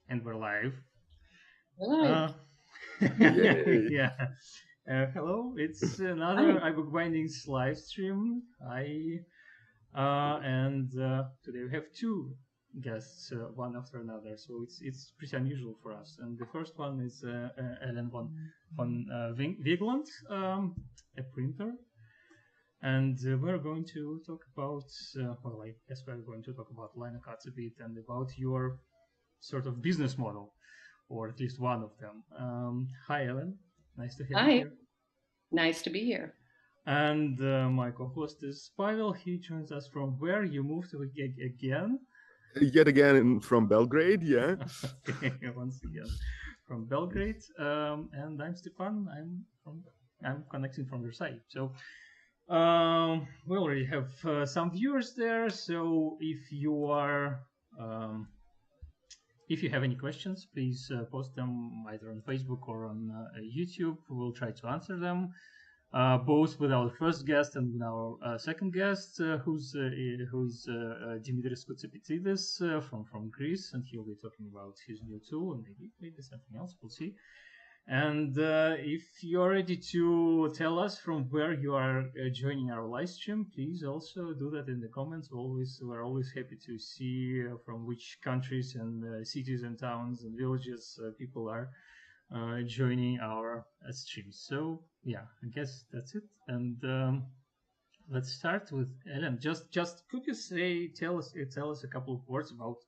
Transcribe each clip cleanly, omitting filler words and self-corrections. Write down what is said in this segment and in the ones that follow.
And we're live. Right. Yeah. Hello, it's another iBookBinding's live stream. Today we have two guests, one after another. So it's pretty unusual for us. And the first one is Ellen Von Wiegand, a printer. And we're going to talk about, I guess we're going to talk about Linocuts a bit and about your sort of business model, or at least one of them. Hi, Ellen. Nice to have you here. Nice to be here. And my co-host is Pavel. He joins us from where you moved to again? Yet again from Belgrade, yeah. Okay, once again from Belgrade. And I'm Stepan. I'm connecting from your side. So we already have some viewers there. So if you have any questions, please post them either on Facebook or on YouTube. We'll try to answer them, both with our first guest and with our second guest, who's Dimitris Koutsipetsidis from Greece, and he'll be talking about his new tool and maybe something else. We'll see. And if you're ready to tell us from where you are joining our live stream, please also do that in the comments. We're always happy to see from which countries and cities and towns and villages people are joining our stream. So yeah, I guess that's it. And let's start with Ellen. Just could you tell us a couple of words about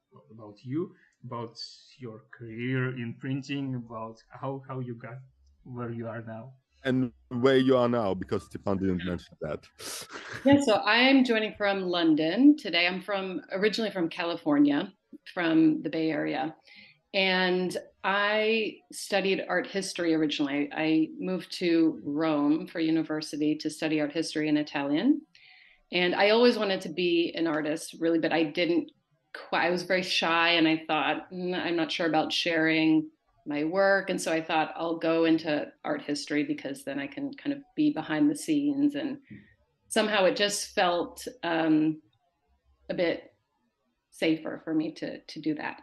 you, about your career in printing, about how you got where you are now, and where you are now, because Stepan didn't mention that. Yeah, so I'm joining from London today. I'm originally from California, from the Bay Area, and I studied art history originally. I moved to Rome for university to study art history and Italian. And I always wanted to be an artist, really, but I was very shy, and I thought, I'm not sure about sharing my work. And so I thought I'll go into art history because then I can kind of be behind the scenes. And somehow it just felt a bit safer for me to do that.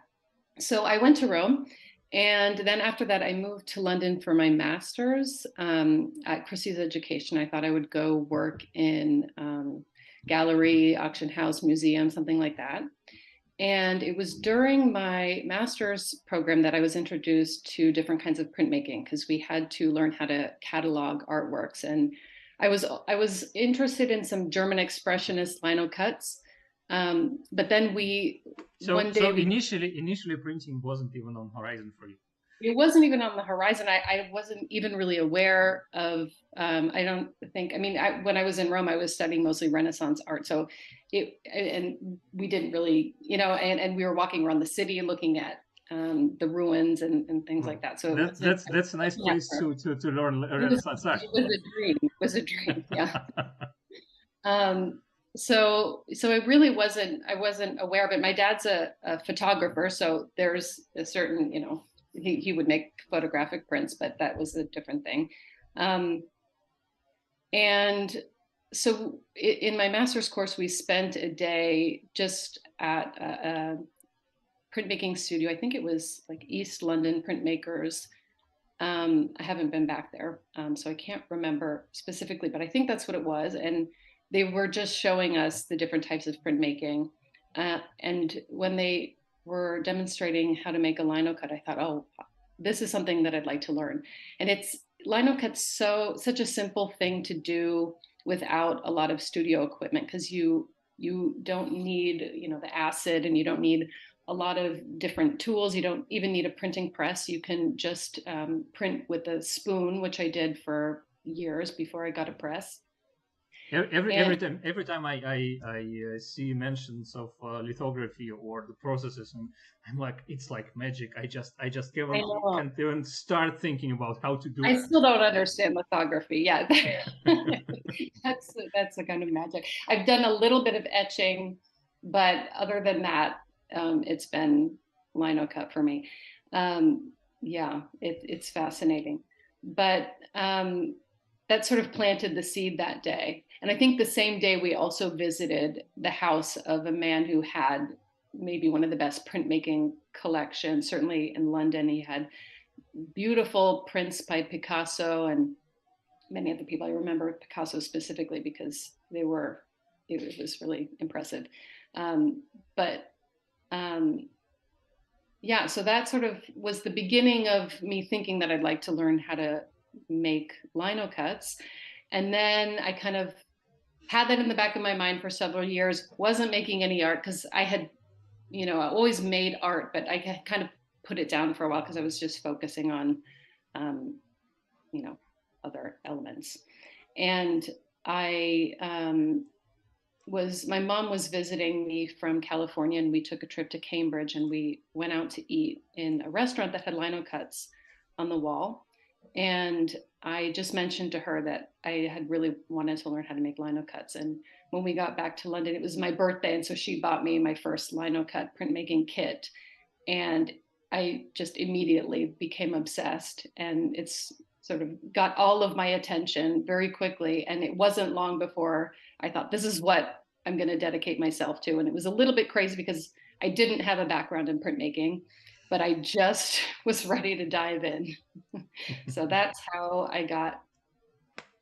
So I went to Rome. And then after that, I moved to London for my master's at Christie's Education. I thought I would go work in gallery, auction house, museum, something like that. And it was during my master's program that I was introduced to different kinds of printmaking, because we had to learn how to catalog artworks. And I was interested in some German expressionist lino cuts. But then initially printing wasn't even on horizon for you. It wasn't even on the horizon. I wasn't even really aware of, when I was in Rome, I was studying mostly Renaissance art. So and we didn't really, and we were walking around the city looking at the ruins and things like that. So that's a nice place to learn Renaissance art. It was a dream, yeah. So I wasn't aware of it. My dad's a photographer, so there's a certain, he would make photographic prints, but that was a different thing. And so in my master's course, we spent a day just at a printmaking studio. I think it was like East London Printmakers. I haven't been back there, so I can't remember specifically, but I think that's what it was. And they were just showing us the different types of printmaking. And when they were demonstrating how to make a lino cut, I thought, oh, this is something that I'd like to learn. And lino cut's such a simple thing to do without a lot of studio equipment, because you don't need, the acid, and you don't need a lot of different tools. You don't even need a printing press. You can just print with a spoon, which I did for years before I got a press. Every time I see mentions of lithography or the processes, and I'm like, it's like magic. I just can't even start thinking about how to do it. I still don't understand lithography. Yeah, that's a kind of magic. I've done a little bit of etching, but other than that, it's been lino cut for me. Yeah, it's fascinating, but that sort of planted the seed that day. And I think the same day we also visited the house of a man who had maybe one of the best printmaking collections. Certainly in London, he had beautiful prints by Picasso and many other people. I remember Picasso specifically because it was really impressive. Yeah, so that sort of was the beginning of me thinking that I'd like to learn how to make lino cuts. And then I kind of had that in the back of my mind for several years, wasn't making any art because I had, I always made art, but I kind of put it down for a while because I was just focusing on, other elements. And my mom was visiting me from California, and we took a trip to Cambridge, and we went out to eat in a restaurant that had lino cuts on the wall. And I just mentioned to her that I had really wanted to learn how to make lino cuts. And when we got back to London, it was my birthday. And so she bought me my first lino cut printmaking kit. And I just immediately became obsessed. And it's sort of got all of my attention very quickly. And it wasn't long before I thought, this is what I'm going to dedicate myself to. And it was a little bit crazy because I didn't have a background in printmaking, but I just was ready to dive in. So that's how I got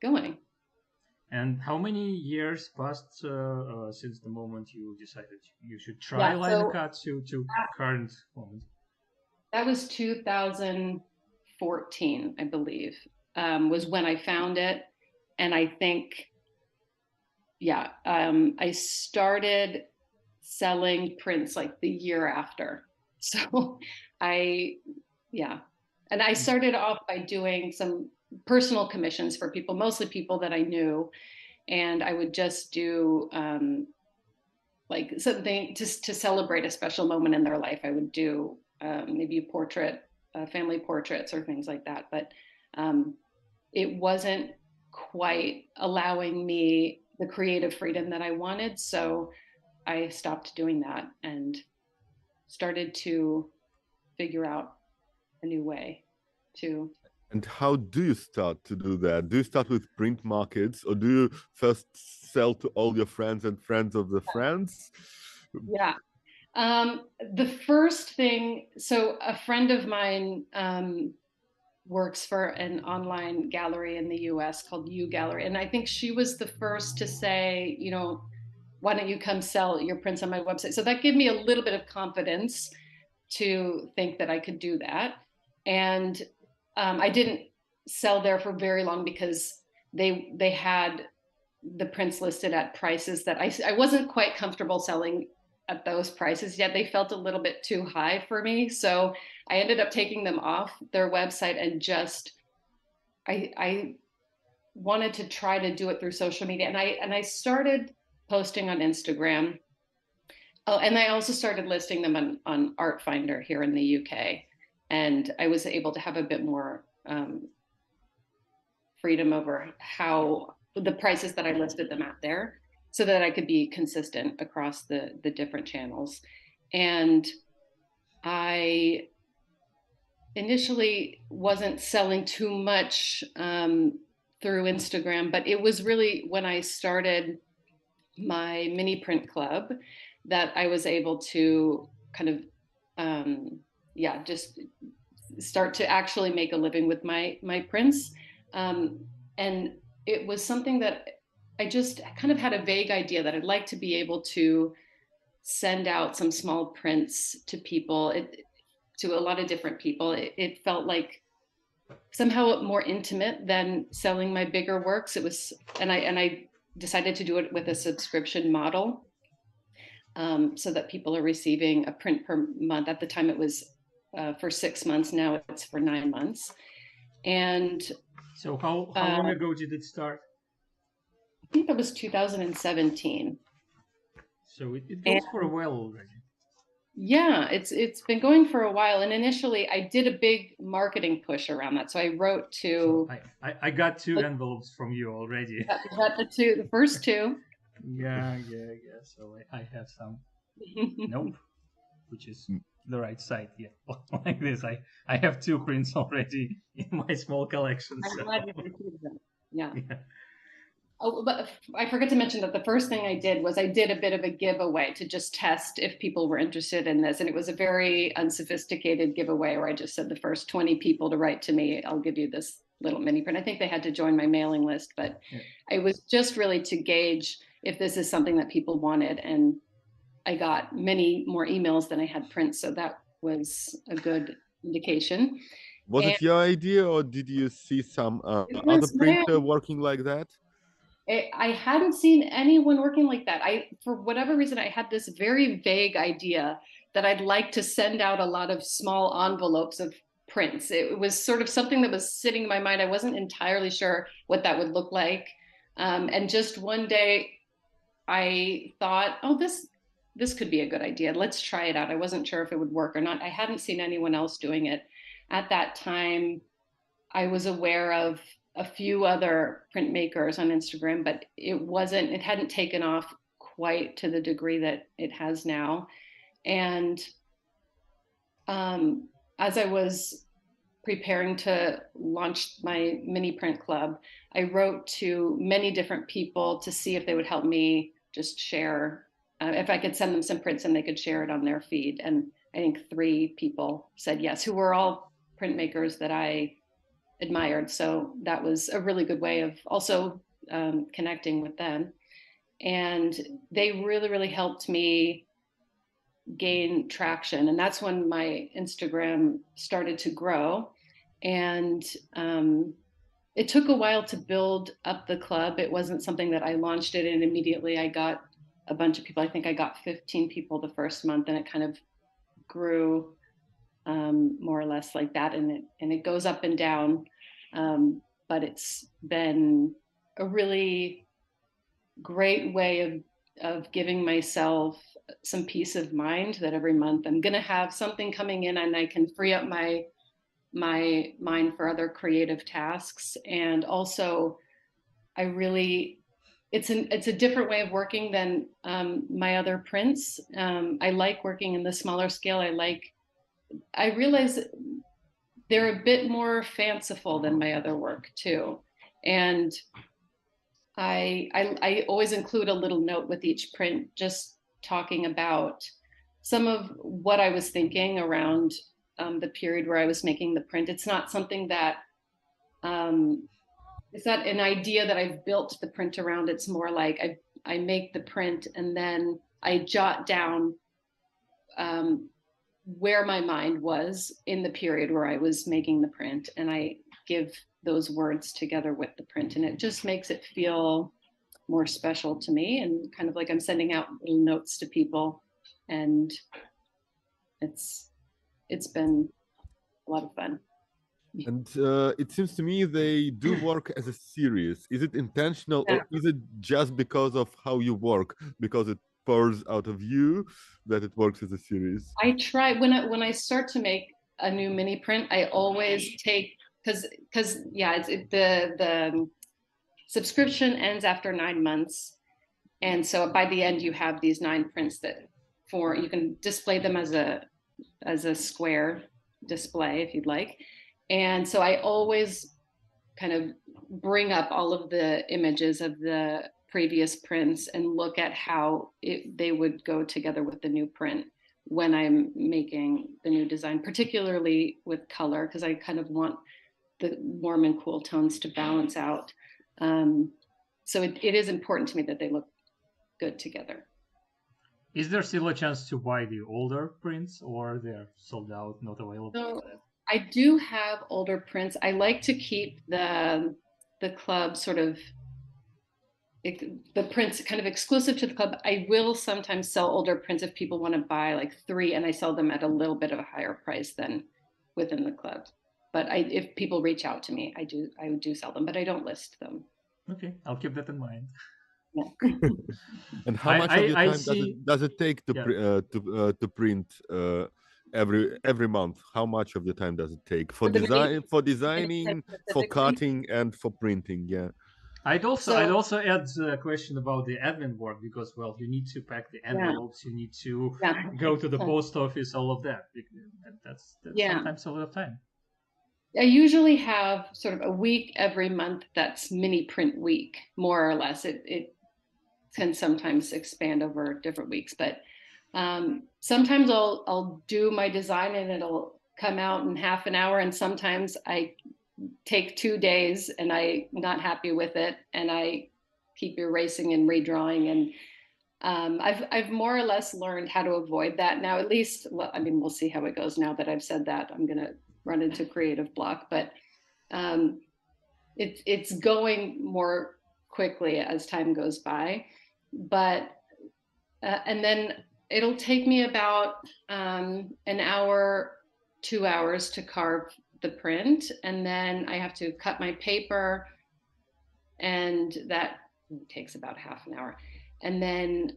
going. And how many years passed since the moment you decided you should try lino cuts to current moment? That was 2014, I believe, was when I found it. And I think, I started selling prints like the year after. So and I started off by doing some personal commissions for people, mostly people that I knew. And I would just do like something just to celebrate a special moment in their life. I would do maybe a portrait, family portraits or things like that. But it wasn't quite allowing me the creative freedom that I wanted. So I stopped doing that and started to figure out a new way to. And how do you start to do that? Do you start with print markets, or do you first sell to all your friends and friends of the friends? Yeah. The first thing, so a friend of mine works for an online gallery in the US called U Gallery. And I think she was the first to say, why don't you come sell your prints on my website? So that gave me a little bit of confidence to think that I could do that. And I didn't sell there for very long because they had the prints listed at prices that I wasn't quite comfortable selling at those prices yet. They felt a little bit too high for me. So I ended up taking them off their website and just, I wanted to try to do it through social media. And I started posting on Instagram. Oh, and I also started listing them on Art Finder here in the UK. And I was able to have a bit more freedom over how the prices that I listed them at there, so that I could be consistent across the different channels. And I initially wasn't selling too much through Instagram, but it was really when I started my mini print club that I was able to kind of, just start to actually make a living with my prints. And it was something that I just kind of had a vague idea that I'd like to be able to send out some small prints to people, to a lot of different people. It felt like somehow more intimate than selling my bigger works. It was, and I decided to do it with a subscription model, so that people are receiving a print per month. At the time it was for 6 months. Now it's for 9 months. And so how long ago did it start? I think that was 2017. So it goes for a while already. Yeah, it's been going for a while. And initially I did a big marketing push around that. So I wrote to... So I got 2 envelopes from you already. You got the first 2. Yeah. So I have some. Nope. Which is the right side. Yeah. Like this. I have 2 prints already in my small collection. I'm glad you received them. Yeah. Oh, but I forgot to mention that the first thing I did was I did a bit of a giveaway to just test if people were interested in this. And it was a very unsophisticated giveaway where I just said the first 20 people to write to me, I'll give you this little mini print. I think they had to join my mailing list, but it was just really to gauge if this is something that people wanted. And I got many more emails than I had prints. So that was a good indication. Was it your idea, or did you see some other printer working like that? I hadn't seen anyone working like that. For whatever reason, I had this very vague idea that I'd like to send out a lot of small envelopes of prints. It was sort of something that was sitting in my mind. I wasn't entirely sure what that would look like. And just one day I thought, oh, this could be a good idea. Let's try it out. I wasn't sure if it would work or not. I hadn't seen anyone else doing it. At that time, I was aware of a few other printmakers on Instagram, but it hadn't taken off quite to the degree that it has now. And as I was preparing to launch my mini print club, I wrote to many different people to see if they would help me just share, if I could send them some prints and they could share it on their feed. And I think 3 people said yes, who were all printmakers that I admired. So that was a really good way of also connecting with them. And they really, really helped me gain traction. And that's when my Instagram started to grow. And it took a while to build up the club. It wasn't something that I launched it and immediately I got a bunch of people. I think I got 15 people the first month, and it kind of grew more or less like that. And it goes up and down. But it's been a really great way of giving myself some peace of mind that every month I'm going to have something coming in and I can free up my mind for other creative tasks. And also it's a different way of working than my other prints. I like working in the smaller scale. I realize they're a bit more fanciful than my other work too. And I always include a little note with each print, just talking about some of what I was thinking around the period where I was making the print. It's not something that, it's not an idea that I've built the print around. It's more like I make the print and then I jot down where my mind was in the period where I was making the print, and I give those words together with the print, and it just makes it feel more special to me, and kind of like I'm sending out little notes to people, and it's been a lot of fun. And it seems to me they do work as a series. Is it intentional, or is it just because of how you work, because it pours out of you, that it works as a series? I try when I start to make a new mini print, I always take, because the subscription ends after 9 months, and so by the end you have these 9 prints you can display them as a square display if you'd like. And so I always kind of bring up all of the images of the previous prints and look at how they would go together with the new print when I'm making the new design, particularly with color, because I kind of want the warm and cool tones to balance out. So it is important to me that they look good together. Is there still a chance to buy the older prints, or they're sold out, not available? So I do have older prints. I like to keep the club sort of, the prints kind of exclusive to the club. I will sometimes sell older prints if people want to buy like 3, and I sell them at a little bit of a higher price than within the club. But if people reach out to me, I do sell them, but I don't list them. Okay, I'll keep that in mind. Yeah. And how much of your time does it take to print every month? How much of your time does it take for designing, for cutting, and for printing? Yeah. I'd also add a question about the admin work, because you need to pack the envelopes, you need to go to the post office, all of that. That's sometimes a lot of time. I usually have sort of a week every month that's mini print week, more or less. It can sometimes expand over different weeks, but sometimes I'll do my design and it'll come out in half an hour, and sometimes I take 2 days and I'm not happy with it and I keep erasing and redrawing, and I've more or less learned how to avoid that now, at least. Well, I mean, we'll see how it goes now that I've said that. I'm going to run into creative block, but it's going more quickly as time goes by. But and then it'll take me about an hour, 2 hours to carve the print, and then I have to cut my paper, and that takes about half an hour. And then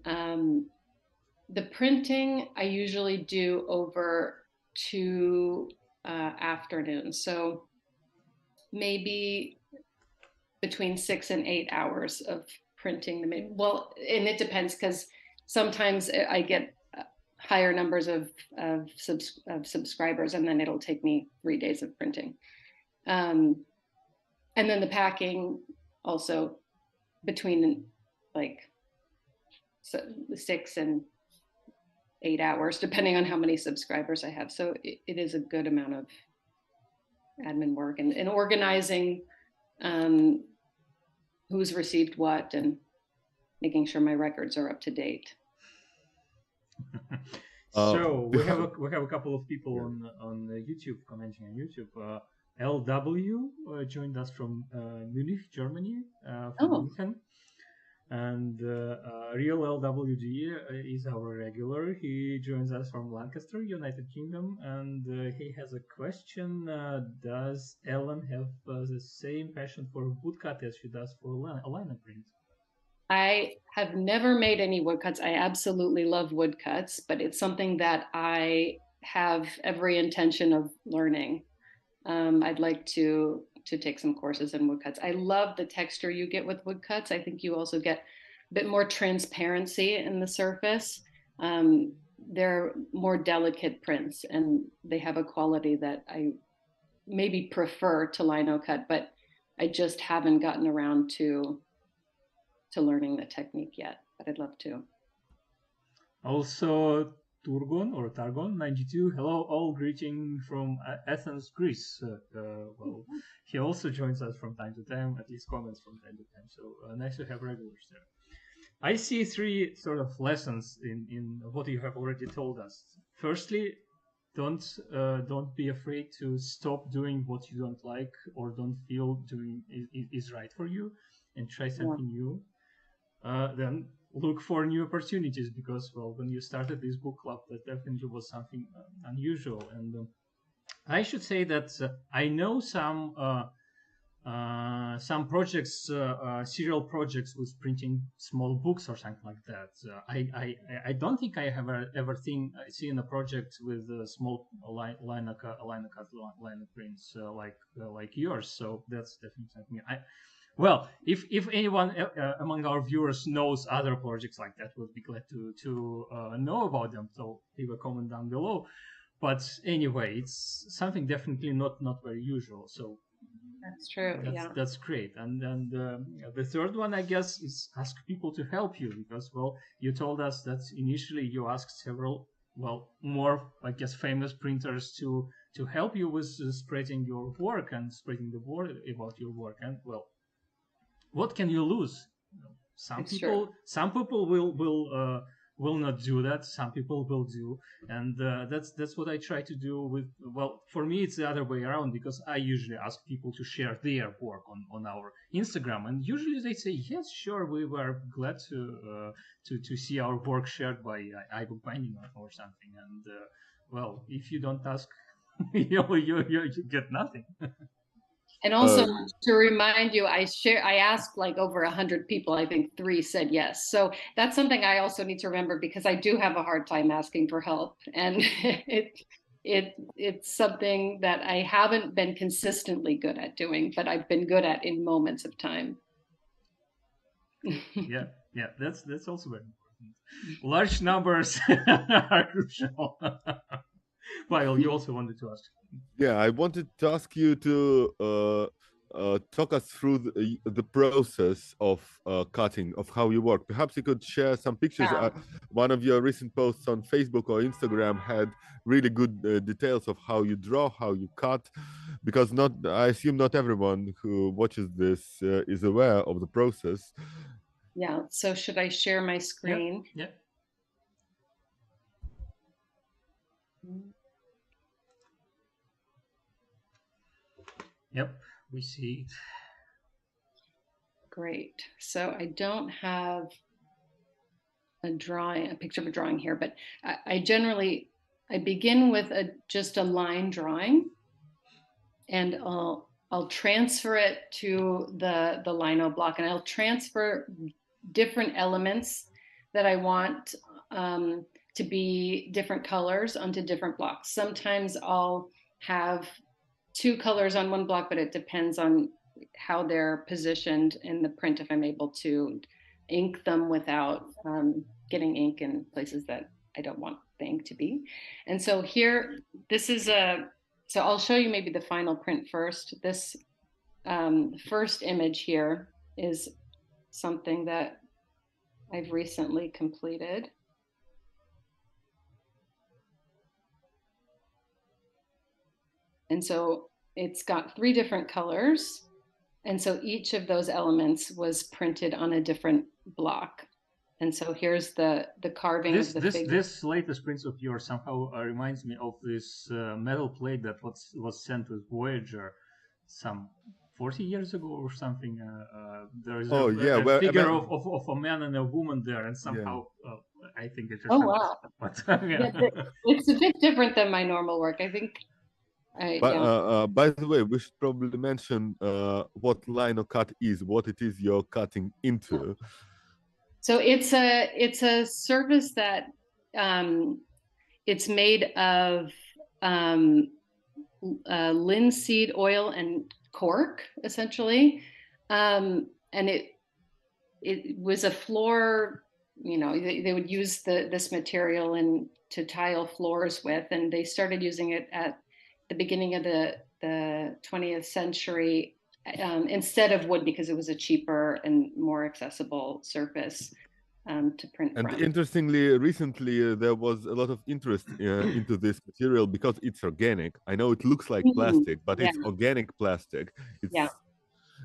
the printing I usually do over 2 afternoons. So maybe between 6 and 8 hours of printing. Well, and it depends, because sometimes I get higher numbers of subscribers, and then it'll take me 3 days of printing. And then the packing also between like 6 and 8 hours, depending on how many subscribers I have. So it is a good amount of admin work and organizing who's received what and making sure my records are up to date. So we have a couple of people on YouTube commenting on YouTube. LW joined us from Munich, Germany, from München. And Real LWG is our regular. He joins us from Lancaster, United Kingdom, and he has a question. Does Ellen have the same passion for woodcut as she does for liner print? I have never made any woodcuts. I absolutely love woodcuts, but it's something that I have every intention of learning. I'd like to take some courses in woodcuts. I love the texture you get with woodcuts. I think you also get a bit more transparency in the surface. They're more delicate prints, and they have a quality that I maybe prefer to lino cut, but I just haven't gotten around to learning the technique yet, but I'd love to. Also, Targon 92. Hello, all, greeting from Athens, Greece. Well, he also joins us from time to time, at least comments from time to time. So nice to have regulars there. I see 3 sort of lessons in what you have already told us. Firstly, don't be afraid to stop doing what you don't like or don't feel doing is right for you, and try something new. Then look for new opportunities, because, well, when you started this book club, that definitely was something unusual. And I should say that I know some projects, serial projects with printing small books or something like that. I don't think I have ever seen a project with small line prints like yours. So that's definitely something. Well, if anyone among our viewers knows other projects like that, we'll be glad to know about them. So leave a comment down below. But anyway, it's something definitely not very usual. So that's true. That's great. And the third one, I guess, is ask people to help you, because, well, you told us that initially you asked several, well, more, I guess, famous printers to help you with spreading your work and spreading the word about your work. And, well, what can you lose? Some people will not do that. Some people will do, and that's what I try to do with. Well, for me, it's the other way around, because I usually ask people to share their work on our Instagram, and usually they say yes, sure, we were glad to see our work shared by iBookBinding or something. And well, if you don't ask, you get nothing. And also to remind you, I asked like over 100 people. I think 3 said yes. So that's something I also need to remember, because I do have a hard time asking for help, and it's something that I haven't been consistently good at doing, but I've been good at in moments of time. yeah, that's also very important. Large numbers are crucial. Well, you also wanted to ask. Yeah, I wanted to ask you to talk us through the process of cutting, of how you work. Perhaps you could share some pictures. Yeah. One of your recent posts on Facebook or Instagram had really good details of how you draw, how you cut, because I assume not everyone who watches this is aware of the process. Yeah. So should I share my screen? Yep. Yep, we see it. Great. So I don't have a picture of a drawing here, but I generally begin with just a line drawing, and I'll transfer it to the lino block, and I'll transfer different elements that I want to be different colors onto different blocks. Sometimes I'll have 2 colors on one block, but it depends on how they're positioned in the print, if I'm able to ink them without getting ink in places that I don't want the ink to be. And so here, so I'll show you maybe the final print first. This first image here is something that I've recently completed. And so it's got 3 different colors. And so each of those elements was printed on a different block. And so here's the carving of the figure. This latest print of yours somehow reminds me of this metal plate that was sent with Voyager some 40 years ago or something. There is a figure of a man and a woman there, and somehow I think it. Oh wow! But, it's a bit different than my normal work, I think. By the way, we should probably mention what lino cut is, what it is you're cutting into. So it's a surface that it's made of linseed oil and cork, essentially, and it was a floor. You know, they would use this material to tile floors with, and they started using it at the beginning of the 20th century instead of wood, because it was a cheaper and more accessible surface to print from. And interestingly, recently there was a lot of interest into this material because it's organic. I know it looks like plastic, but it's organic plastic.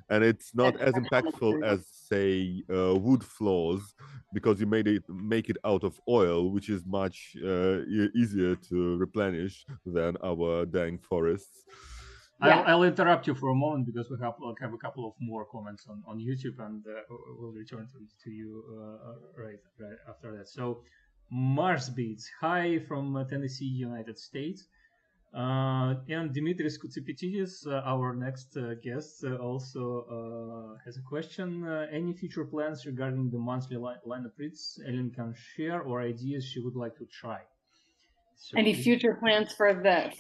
And it's not as impactful as, say, wood floors, because you make it out of oil, which is much easier to replenish than our dying forests. I'll interrupt you for a moment because we have a couple of more comments on YouTube, and we'll return to you right after that. So Mars Beats, hi from Tennessee, United States. And Dimitris Koutsipetsidis, our next guest, also has a question. Any future plans regarding the monthly line of prints Ellen can share, or ideas she would like to try? So any future plans for the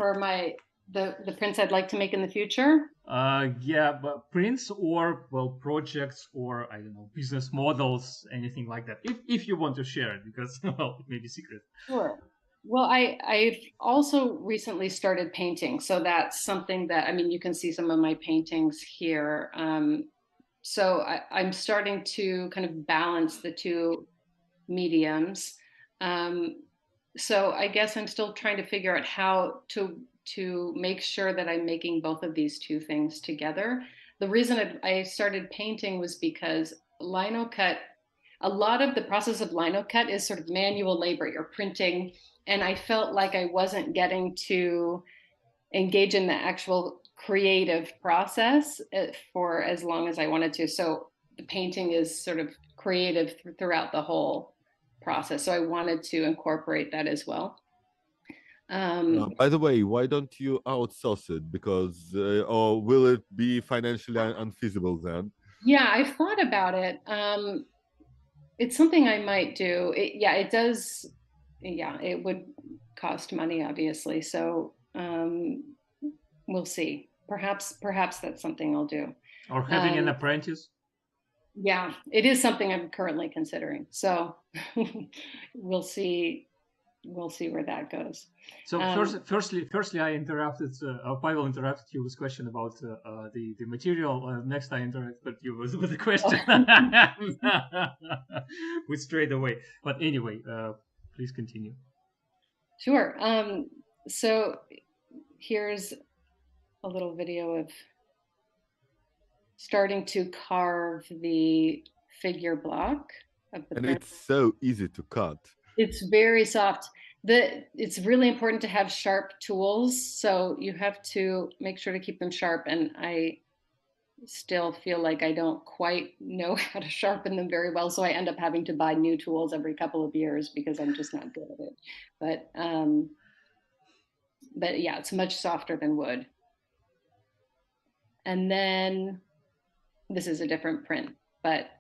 prints I'd like to make in the future? But prints or projects, or I don't know, business models, anything like that. If you want to share it, because it may be secret. Sure. Well, I've also recently started painting, so that's something that, I mean, you can see some of my paintings here. So I'm starting to kind of balance the 2 mediums. So I guess I'm still trying to figure out how to make sure that I'm making both of these 2 things together. The reason I started painting was because lino cut, a lot of the process of lino cut is sort of manual labor. You're printing. And I felt like I wasn't getting to engage in the actual creative process for as long as I wanted to. So the painting is sort of creative throughout the whole process. So I wanted to incorporate that as well. By the way, why don't you outsource it? Because, or will it be financially unfeasible then? Yeah, I've thought about it. It's something I might do. It does. Yeah, it would cost money, obviously. So we'll see. Perhaps that's something I'll do. Or having an apprentice. Yeah, it is something I'm currently considering. So we'll see we'll see where that goes. So firstly, I interrupted. Pavel interrupted you with a question about the material. Next, I interrupted you with the question. We strayed away. But anyway, please continue. Sure. So here's a little video of starting to carve the figure block of the and print. It's so easy to cut. It's very soft. It's really important to have sharp tools, so you have to make sure to keep them sharp, and I still feel like I don't quite know how to sharpen them very well, so I end up having to buy new tools every couple of years because I'm just not good at it. But yeah, it's much softer than wood. And then this is a different print, but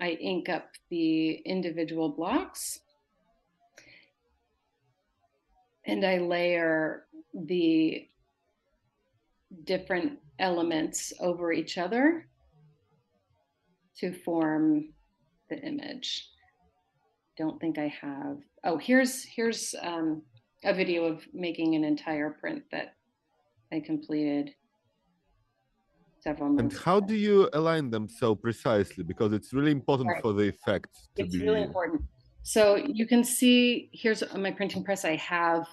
I ink up the individual blocks and I layer the different elements over each other to form the image. Don't think I have. Oh, here's a video of making an entire print that I completed several months ago. And how do you align them so precisely? Because it's really important for the effect to be. It's really important. So you can see, here's on my printing press, I have,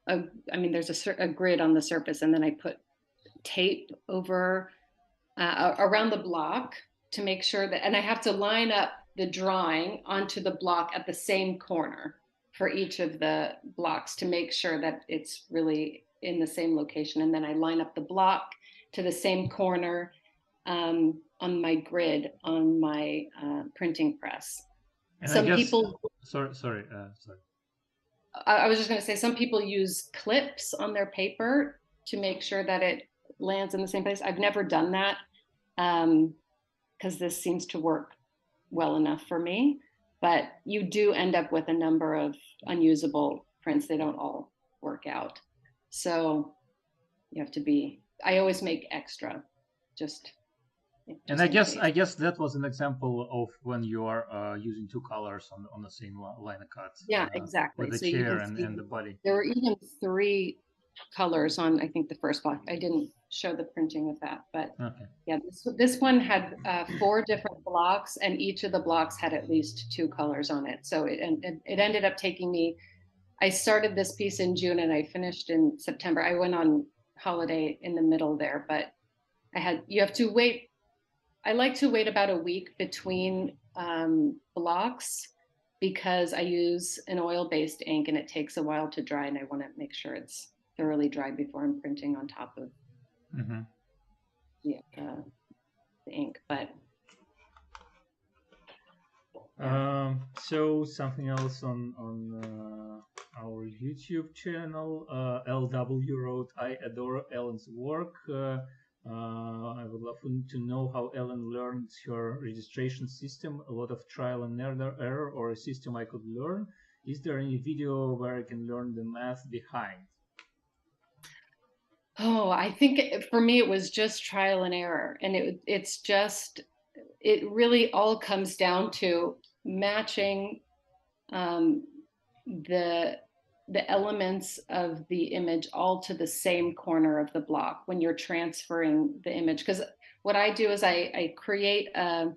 there's a grid on the surface, and then I put tape over around the block to make sure that, and I have to line up the drawing onto the block at the same corner for each of the blocks to make sure that it's really in the same location. And then I line up the block to the same corner on my grid on my printing press. And some people. Sorry. I was just going to say, some people use clips on their paper to make sure that it lands in the same place. I've never done that because this seems to work well enough for me. But you do end up with a number of unusable prints. They don't all work out. So you have to be, I always make extra, just and I guess that was an example of when you are using two colors on the same line of cut. Yeah, exactly. With the chair and the body. There were even 3 colors on, I think, the first block. I didn't show the printing of that, but okay. Yeah, this one had 4 different blocks, and each of the blocks had at least 2 colors on it. So it ended up taking me, I started this piece in June and I finished in September. I went on holiday in the middle there, but you have to wait. I like to wait about a week between blocks because I use an oil-based ink and it takes a while to dry, and I want to make sure it's thoroughly dry before I'm printing on top of the ink. But so something else on our YouTube channel. LW wrote, "I adore Ellen's work. I would love to know how Ellen learned her registration system. A lot of trial and error, or a system I could learn. Is there any video where I can learn the math behind?" Oh, I think for me it was just trial and error, and it really all comes down to matching the elements of the image all to the same corner of the block when you're transferring the image. Because what I do is I create a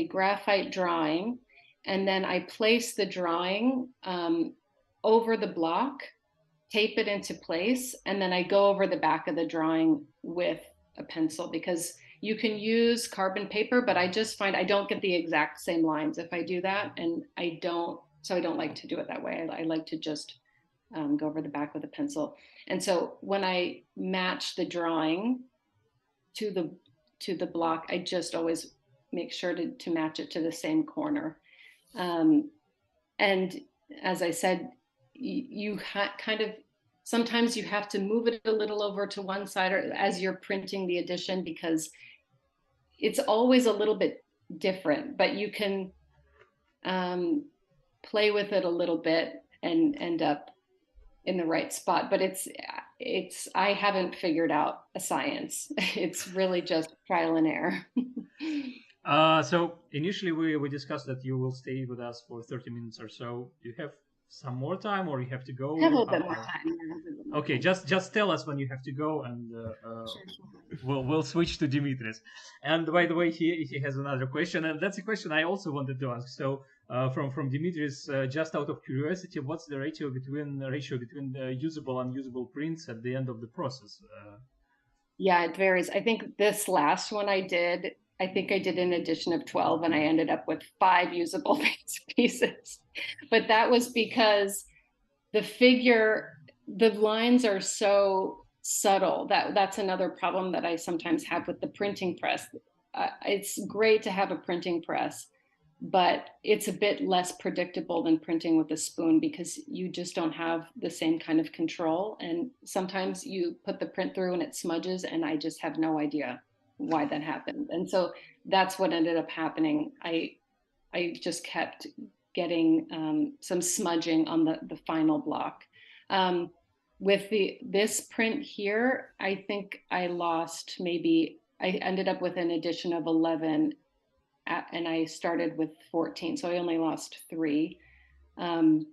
graphite drawing, and then I place the drawing over the block, tape it into place, and then I go over the back of the drawing with a pencil, because you can use carbon paper, but I just find I don't get the exact same lines if I do that, and I don't like to do it that way. I like to just go over the back with a pencil. And so when I match the drawing to the block, I just always make sure to match it to the same corner. And as I said, you kind of, sometimes you have to move it a little over to one side or as you're printing the edition, because it's always a little bit different, but you can play with it a little bit and end up in the right spot. But I haven't figured out a science. It's really just trial and error. So initially we discussed that you will stay with us for 30 minutes or so. Do you have some more time, or you have to go? I have a little bit more time. Okay, just tell us when you have to go, and we'll switch to Dimitris. And by the way, he has another question, and that's a question I also wanted to ask. So from Dimitris, just out of curiosity, what's the ratio between usable and unusable prints at the end of the process? Yeah, it varies. I think this last one I did an edition of 12, and I ended up with 5 usable pieces. But that was because the lines are so subtle. That's another problem that I sometimes have with the printing press. It's great to have a printing press, but it's a bit less predictable than printing with a spoon, because you just don't have the same kind of control. And sometimes you put the print through and it smudges, and I just have no idea why that happened. And so that's what ended up happening. I just kept getting some smudging on the final block. With this print here, I think I ended up with an edition of 11, and I started with 14, so I only lost 3. I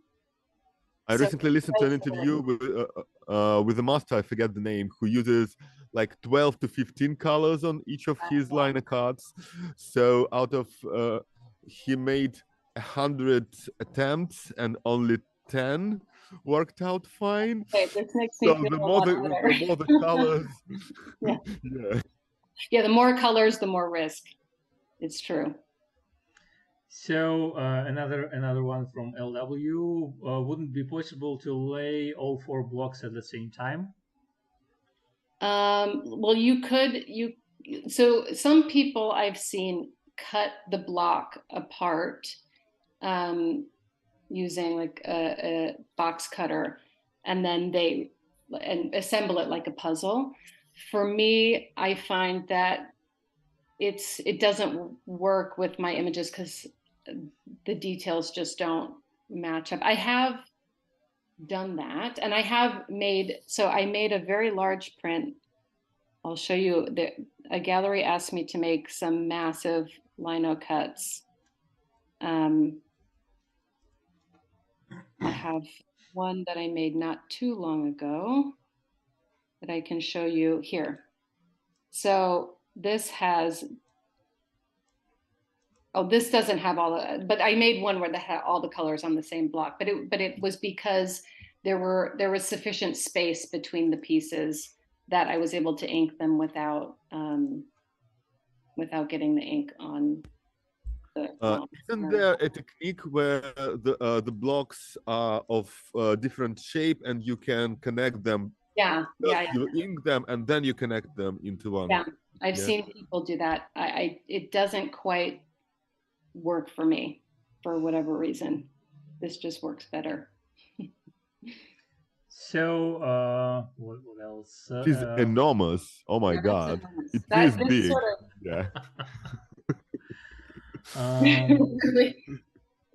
recently listened to an interview with a master, I forget the name, who uses like 12 to 15 colors on each of his liner cards. So out of he made 100 attempts and only 10 worked out fine. Okay, this makes me feel the more the colors. Yeah, the more colors, the more risk. It's true. So another one from LW. Wouldn't it be possible to lay all 4 blocks at the same time? Well, you could. So some people I've seen cut the block apart using like a box cutter, and then and assemble it like a puzzle. For me, I find that it doesn't work with my images, because the details just don't match up. I have done that, and I made a very large print. I'll show you. A gallery asked me to make some massive lino cuts. I have one that I made not too long ago that I can show you here. So this doesn't have but I made one where they had all the colors on the same block, but it was because there was sufficient space between the pieces that I was able to ink them without getting the ink on the. Isn't there a technique where the blocks are of different shape and you can connect them? Yeah. You ink them and then you connect them into one. Yeah, I've seen people do that. It doesn't quite work for me for whatever reason. This just works better. So what else? It is enormous. Oh my God. It is big. Yeah.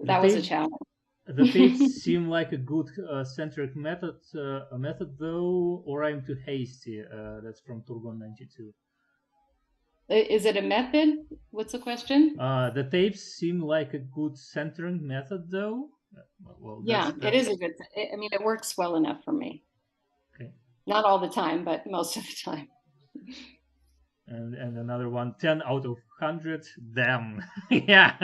That was a challenge. The tapes seem like a good centric method though, or I'm too hasty. That's from Turgon92. Is it a method? What's the question? The tapes seem like a good centering method though. Well, it is a good. I mean, it works well enough for me. Okay. Not all the time, but most of the time. And another one, 10 out of 100. Damn. Yeah.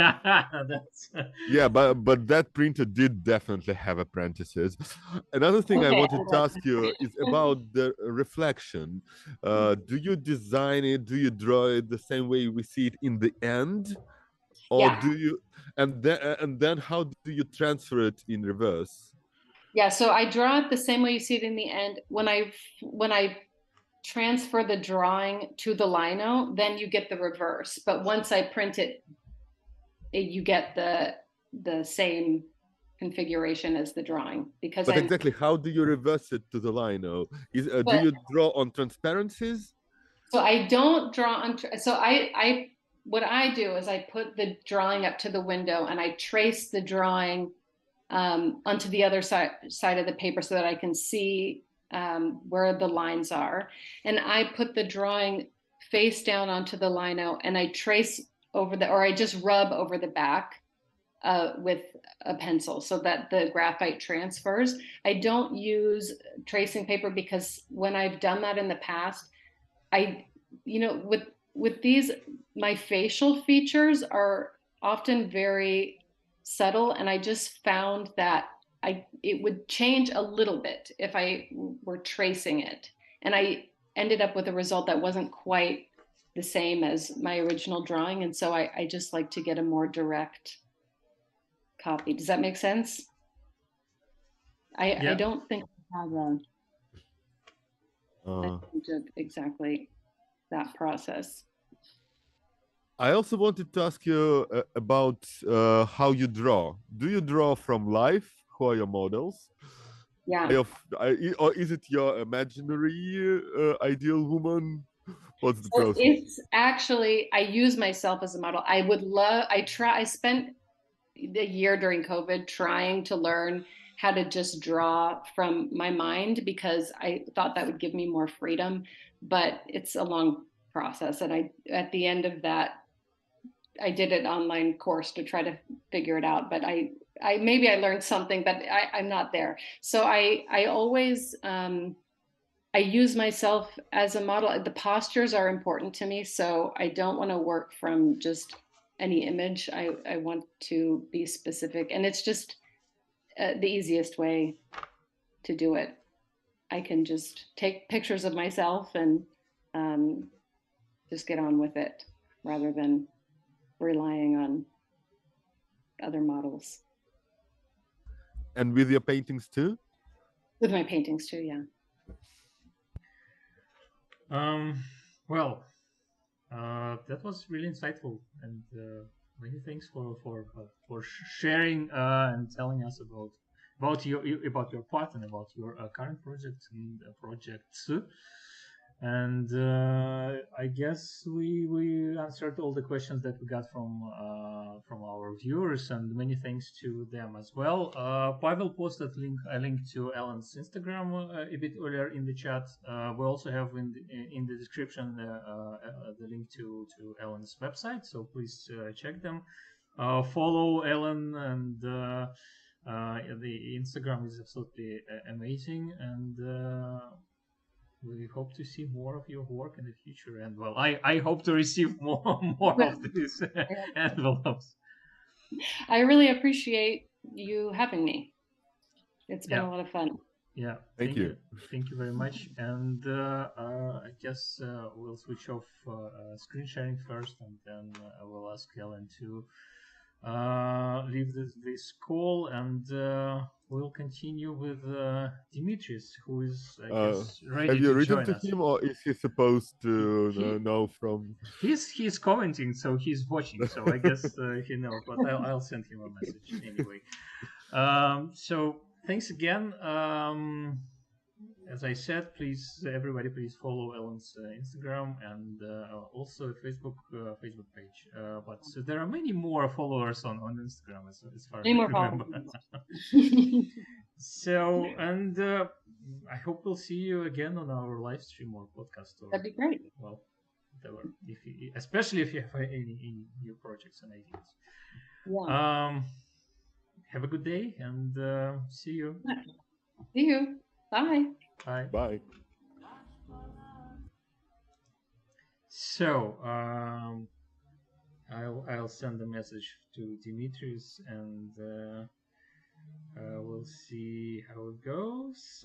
Yeah, but that printer did definitely have apprentices. Another thing I wanted to ask you is about the reflection. Do you design it? Do you draw it the same way we see it in the end? Or do you and then how do you transfer it in reverse? Yeah, so I draw it the same way you see it in the end. When I transfer the drawing to the lino, then you get the reverse. But once I print it, you get the same configuration as the drawing. But exactly, how do you reverse it to the lino? Do you draw on transparencies? So I don't draw on. So what I do is I put the drawing up to the window and I trace the drawing onto the other side of the paper so that I can see where the lines are. And I put the drawing face down onto the lino and I trace over or I just rub over the back with a pencil so that the graphite transfers. I don't use tracing paper because when I've done that in the past, with these, my facial features are often very subtle, and I just found that it would change a little bit if I were tracing it. And I ended up with a result that wasn't quite the same as my original drawing. And so I just like to get a more direct copy. Does that make sense? I don't think I have exactly that process. I also wanted to ask you about how you draw. Do you draw from life? Who are your models? Yeah. Or is it your imaginary ideal woman? What's the process? It's actually, I use myself as a model. I spent a year during COVID trying to learn how to just draw from my mind because I thought that would give me more freedom, but it's a long process. And at the end of that, I did an online course to try to figure it out, but maybe I learned something, but I'm not there. So I always, I use myself as a model. The postures are important to me. So I don't want to work from just any image. I want to be specific, and it's just the easiest way to do it. I can just take pictures of myself and just get on with it rather than relying on other models. And with your paintings too? With my paintings too, yeah. Well, that was really insightful, and many thanks for sharing and telling us about your part and about your current projects and projects. And I guess we answered all the questions that we got from our viewers, and many thanks to them as well. Pavel posted a link to Ellen's Instagram a bit earlier in the chat. We also have in the description the link to Ellen's website, so please check them. Follow Ellen, and the Instagram is absolutely amazing, and we hope to see more of your work in the future. And well, I hope to receive more of these envelopes. I really appreciate you having me. It's been a lot of fun. Yeah, thank you. Thank you very much. And I guess we'll switch off screen sharing first, and then I will ask Ellen to leave this call, and we'll continue with Dimitris, who is, I guess, ready to join us. Have you written to him, or is he supposed to know from? He's commenting, so he's watching. So I guess he knows, but I'll send him a message anyway. So thanks again. As I said, everybody please follow Ellen's Instagram and also Facebook page. But there are many more followers on Instagram as far as I remember. So, and I hope we'll see you again on our live stream or podcast. That'd be great. Well, whatever. Especially if you have any new projects and ideas. Yeah. Have a good day, and see you. See you. Bye. Bye. Bye. So I'll send a message to Dimitris, and we'll see how it goes.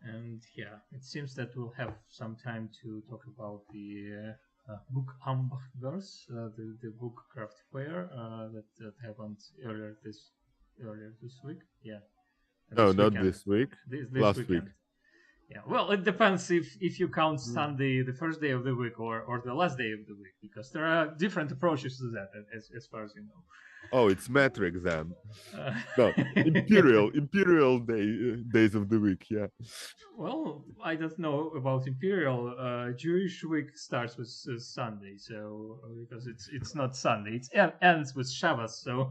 And yeah, it seems that we'll have some time to talk about the book Ambachverse, the book craft fair that happened earlier this week. Yeah. No, not this week. This last weekend. week. Yeah. Well, it depends if you count Sunday, the first day of the week, or the last day of the week, because there are different approaches to that, as far as you know. Oh, it's metric then. No, imperial days of the week. Yeah. Well, I don't know about imperial. Jewish week starts with Sunday, so because it's not Sunday, it ends with Shabbos. So.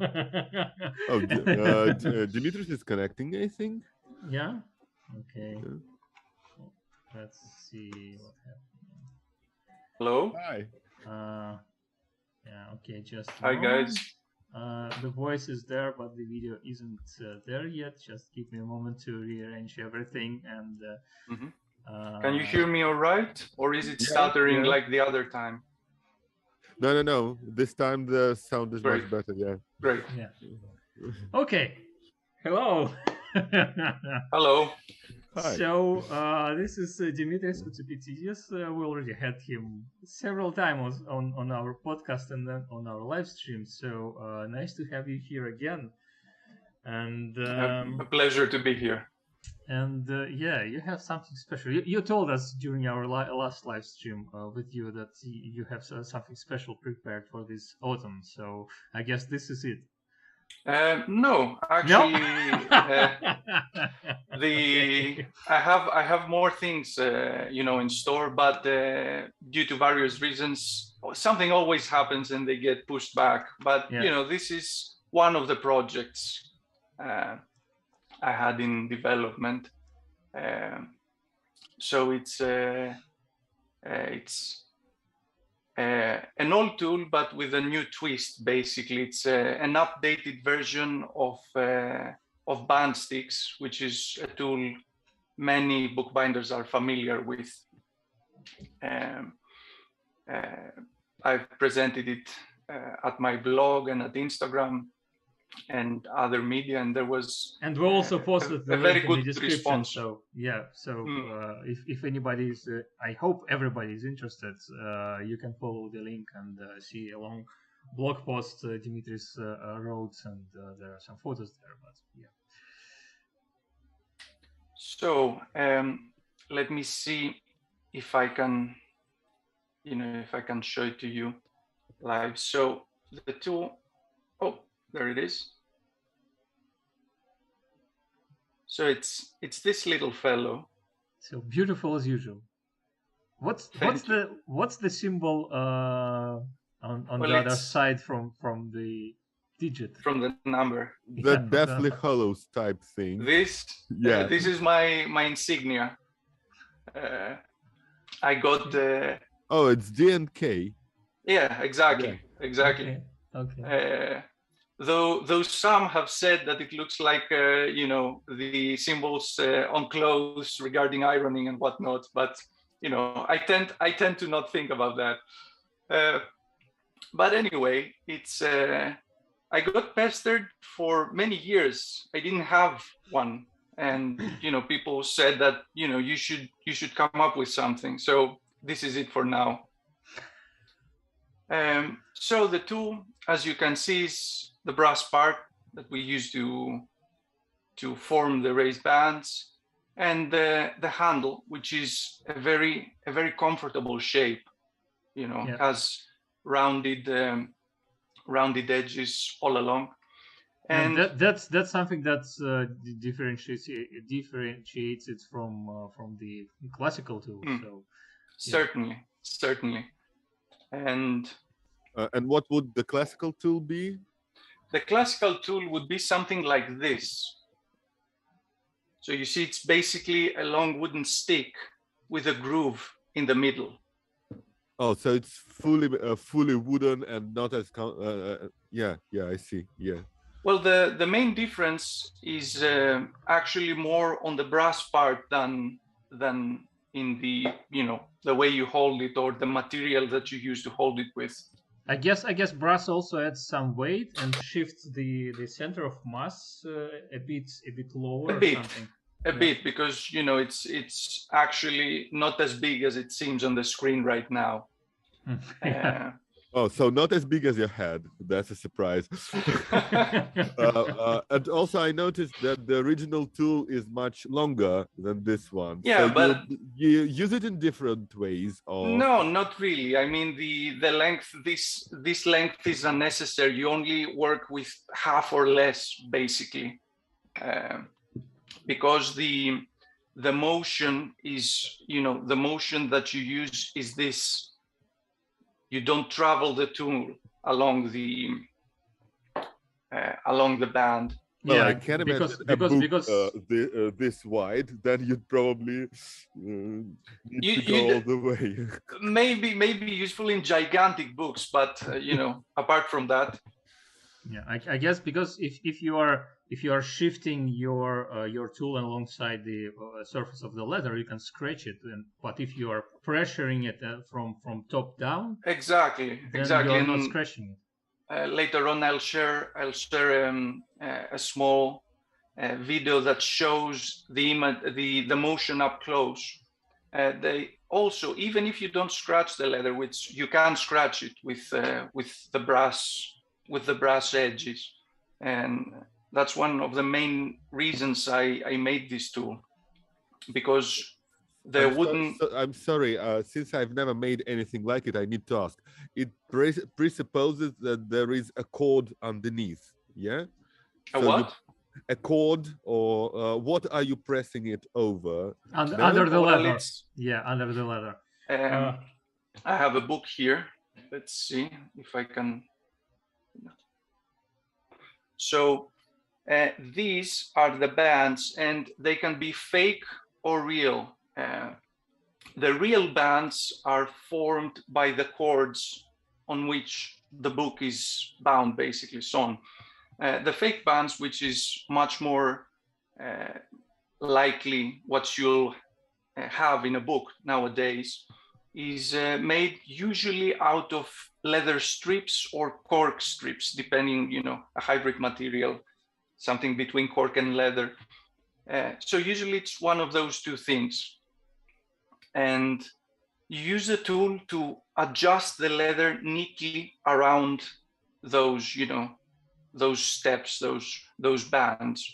Oh, Dimitris is connecting, I think. Yeah. Okay. Yeah. Let's see what happens. Hello. Hi. Yeah. Okay. Just. Hi, guys. The voice is there, but the video isn't there yet. Just give me a moment to rearrange everything. And can you hear me all right, or is it stuttering like the other time? No. This time the sound is Great. much better. Yeah. Great. Yeah. Okay. Hello. Hello. Hi. So this is Dimitris Koutsipetsidis. We already had him several times on our podcast and then on our live stream. So nice to have you here again. And A pleasure to be here. And yeah, you have something special. You told us during our last live stream with you that you have something special prepared for this autumn. So I guess this is it. No, actually, I have more things in store, but due to various reasons, something always happens and they get pushed back. But this is one of the projects I had in development. So it's an old tool, but with a new twist. Basically, it's an updated version of band sticks, which is a tool many bookbinders are familiar with. I've presented it at my blog and at Instagram and other media, and there was we also posted the very link good in the description. response. So yeah, if anybody is, I hope everybody is interested. You can follow the link and see a long blog post Dimitris wrote, and there are some photos there. But yeah. So let me see if I can, show it to you live. So the tool. Oh, there it is. So it's this little fellow. So beautiful as usual. What's the symbol on the other side from the digit? From the number. The Deathly Hallows type thing. This is my insignia. I got oh, it's D&K. Yeah, exactly. Yeah. Exactly. Okay. Though some have said that it looks like the symbols on clothes regarding ironing and whatnot, but I tend to not think about that. But anyway, it's I got pestered for many years. I didn't have one, and people said that you should come up with something. So this is it for now. So the tool, as you can see, is the brass part that we use to form the raised bands, and the handle, which is a very comfortable shape. Has rounded edges all along, and that's something that differentiates it from the classical tool. So certainly. And what would the classical tool be? The classical tool would be something like this. So you see, it's basically a long wooden stick with a groove in the middle. Oh, so it's fully wooden and not as yeah, I see. Yeah. Well, the main difference is actually more on the brass part than in the the way you hold it or the material that you use to hold it with. I guess brass also adds some weight and shifts the center of mass a bit lower. A bit, because it's actually not as big as it seems on the screen right now. Yeah. Oh, so not as big as your head. That's a surprise. And also, I noticed that the original tool is much longer than this one. Yeah, so but you use it in different ways, or no, not really. I mean, the length. This length is unnecessary. You only work with half or less, basically, because the motion is the motion that you use is this. You don't travel the tool along the band. Well, yeah, I can't imagine a book this wide. Then you'd probably need to go all the way. maybe useful in gigantic books, but you know, apart from that. Yeah, I guess because if you are shifting your tool alongside the surface of the leather, you can scratch it. But if you are pressuring it from top down, exactly, then you are not scratching it. Later on, I'll share a small video that shows the motion up close. They also, even if you don't scratch the leather, which you can scratch it with the brass edges, and that's one of the main reasons I made this tool, because I'm sorry, since I've never made anything like it, I need to ask. It presupposes that there is a cord underneath, yeah? What? A cord, or what are you pressing it over? Under the leather. Yeah, under the leather. I have a book here. Let's see if I can. So these are the bands, and they can be fake or real. The real bands are formed by the cords on which the book is bound, basically sewn. The fake bands, which is much more likely what you'll have in a book nowadays, is made usually out of leather strips or cork strips, depending, you know, a hybrid material, something between cork and leather. So usually it's one of those two things. And you use the tool to adjust the leather neatly around those, you know, those steps, those bands.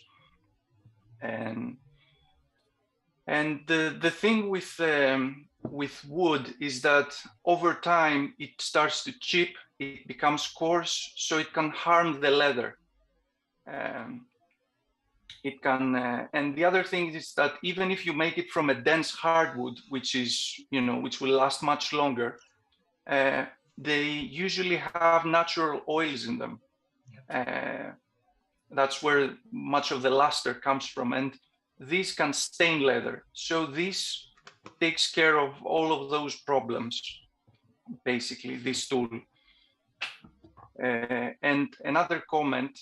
And the thing with wood is that over time it starts to chip, it becomes coarse, so it can harm the leather. It can, and the other thing is that even if you make it from a dense hardwood, which is, you know, which will last much longer, they usually have natural oils in them. That's where much of the luster comes from, and these can stain leather. So this takes care of all of those problems, basically, this tool. And another comment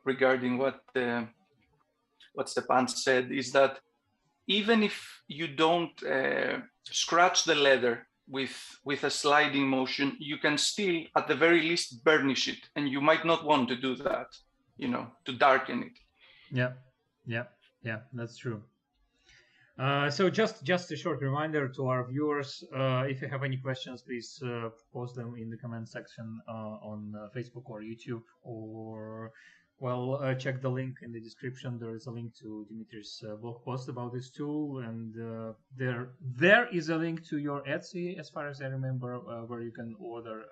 regarding what Stepan said is that even if you don't scratch the leather with a sliding motion, you can still, at the very least, burnish it, and you might not want to do that, you know, to darken it. Yeah, that's true. So just a short reminder to our viewers, if you have any questions, please post them in the comment section on Facebook or YouTube, or check the link in the description. There is a link to Dimitris' blog post about this tool, and there is a link to your Etsy, as far as I remember, where you can order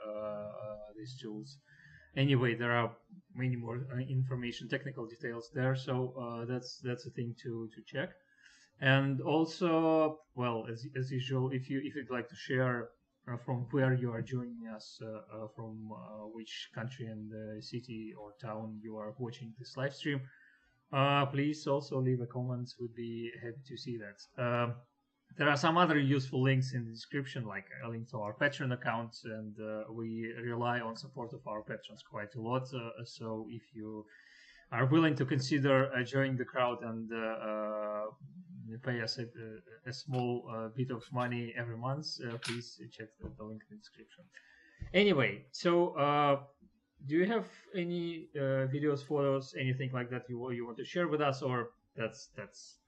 these tools. Anyway, there are many more information, technical details there, so that's a thing to check. And also, well, as usual, if you'd like to share from where you are joining us, from which country and city or town you are watching this live stream, please also leave a comment. We'd be happy to see that. There are some other useful links in the description, like a link to our Patreon account, and we rely on support of our patrons quite a lot. So if you are willing to consider joining the crowd and pay us a small bit of money every month, please check the link in the description. Anyway, so do you have any videos, photos, anything like that you want to share with us, or that's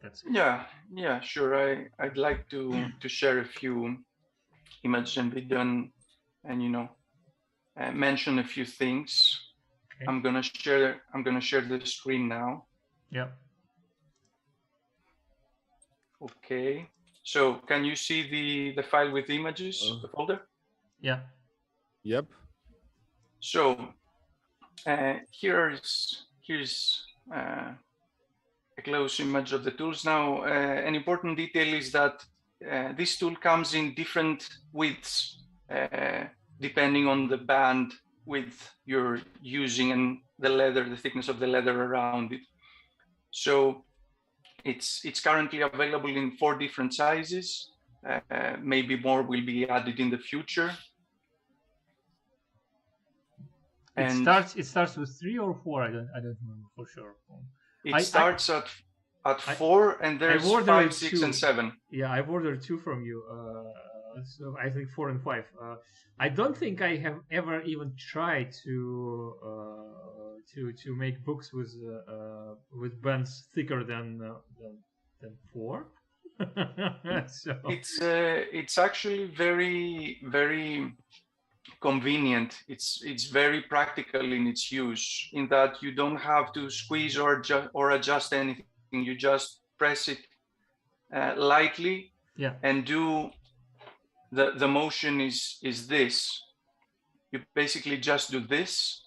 it? Yeah, sure. I'd like to share a few images and video, and you know, mention a few things. Okay. I'm gonna share the screen now. Yeah. Okay. So can you see the file with images, the folder? Yeah. Yep. So here's a close image of the tools. Now, an important detail is that this tool comes in different widths depending on the band width you're using, and the leather, the thickness of the leather around it. So it's currently available in 4 different sizes. Maybe more will be added in the future. And it starts with 3 or 4. I don't remember for sure. It starts at 4, and there's 5, 6, 2. And 7. Yeah, I've ordered 2 from you. So I think 4 and 5. I don't think I have ever even tried to make books with bands thicker than 4. So it's actually very, very convenient. It's very practical in its use, in that you don't have to squeeze or adjust anything. You just press it lightly, and do the motion is this. You basically just do this,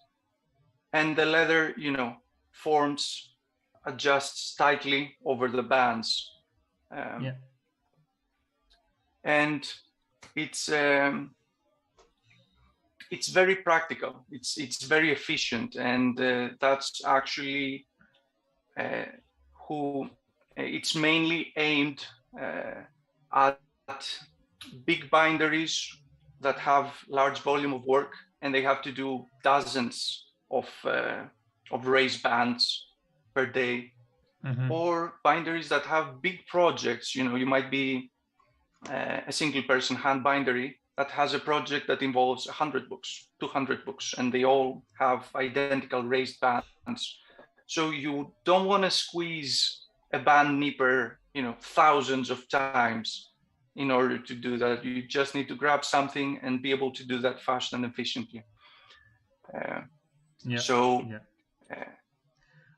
and the leather, forms, adjusts tightly over the bands. And it's very practical. It's very efficient, and that's actually who it's mainly aimed at big binderies that have large volume of work, and they have to do dozens of raised bands per day. Or binderies that have big projects. You might be a single person hand bindery that has a project that involves 100 books, 200 books, and they all have identical raised bands. So you don't want to squeeze a band nipper, thousands of times in order to do that. You just need to grab something and be able to do that fast and efficiently.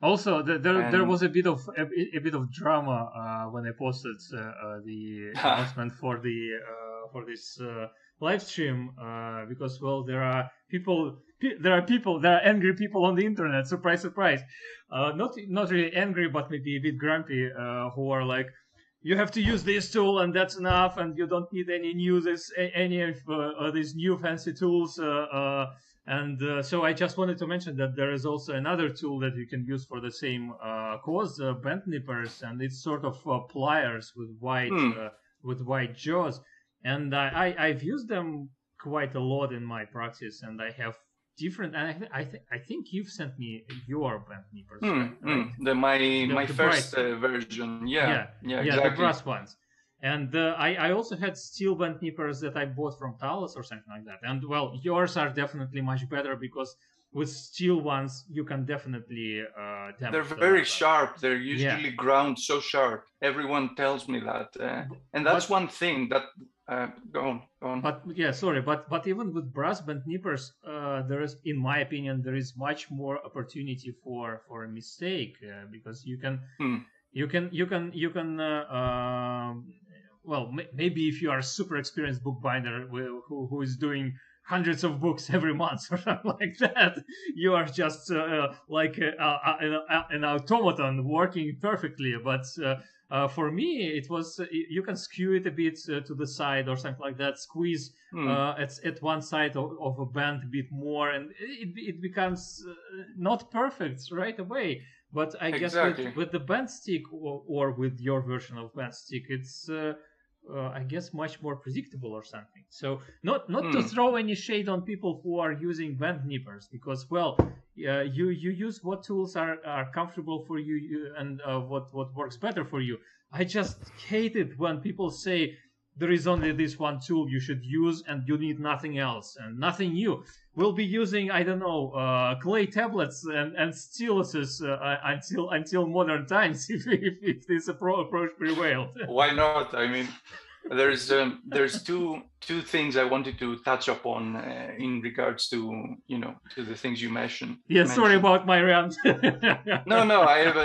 Also, there was a bit of drama when I posted the announcement for this live stream, because there are angry people on the internet. Surprise, surprise! Not really angry, but maybe a bit grumpy, who are like, you have to use this tool and that's enough, and you don't need any of these new fancy tools. So I just wanted to mention that there is also another tool that you can use for the same cause, bent nippers, and it's sort of pliers with wide jaws. And I've used them quite a lot in my practice, and I have different. And I think you've sent me your bent nippers, right? My first version, exactly. The brass ones. And I also had steel bent nippers that I bought from Talos or something like that. And yours are definitely much better, because with steel ones you can definitely damage. They're very sharp. They're usually ground so sharp. Everyone tells me that, and that's one thing that. Go on. But even with brass bent nippers, there is, in my opinion, there is much more opportunity for a mistake, because you can. Maybe if you are a super experienced bookbinder who is doing hundreds of books every month or something like that, you are just like an automaton working perfectly. But for me, it was you can skew it a bit to the side or something like that, squeeze at one side of a band a bit more, and it becomes not perfect right away. But I guess with the band stick or with your version of band stick, it's I guess much more predictable or something. So not to throw any shade on people who are using band nippers, because you use what tools are comfortable for you and what works better for you. I just hate it when people say there is only this one tool you should use and you need nothing else and nothing new. We'll be using, I don't know, clay tablets and styluses until modern times if this approach prevailed. Why not? I mean, there's two things I wanted to touch upon in regards to the things you mentioned. Yeah, sorry about my rant. No, I have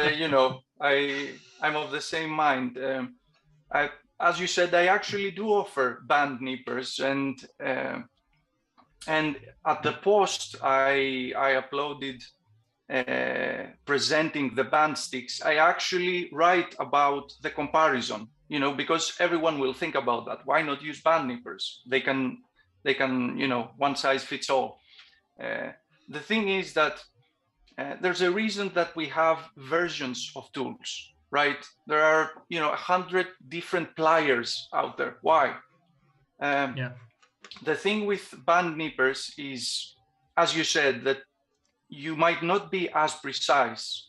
I'm of the same mind. As you said, I actually do offer band nippers, and at the post I uploaded presenting the band sticks. I actually write about the comparison, because everyone will think about that. Why not use band nippers? They can one size fits all. The thing is that there's a reason that we have versions of tools, right? There are 100 different pliers out there. Why? The thing with band nippers is, as you said, that you might not be as precise,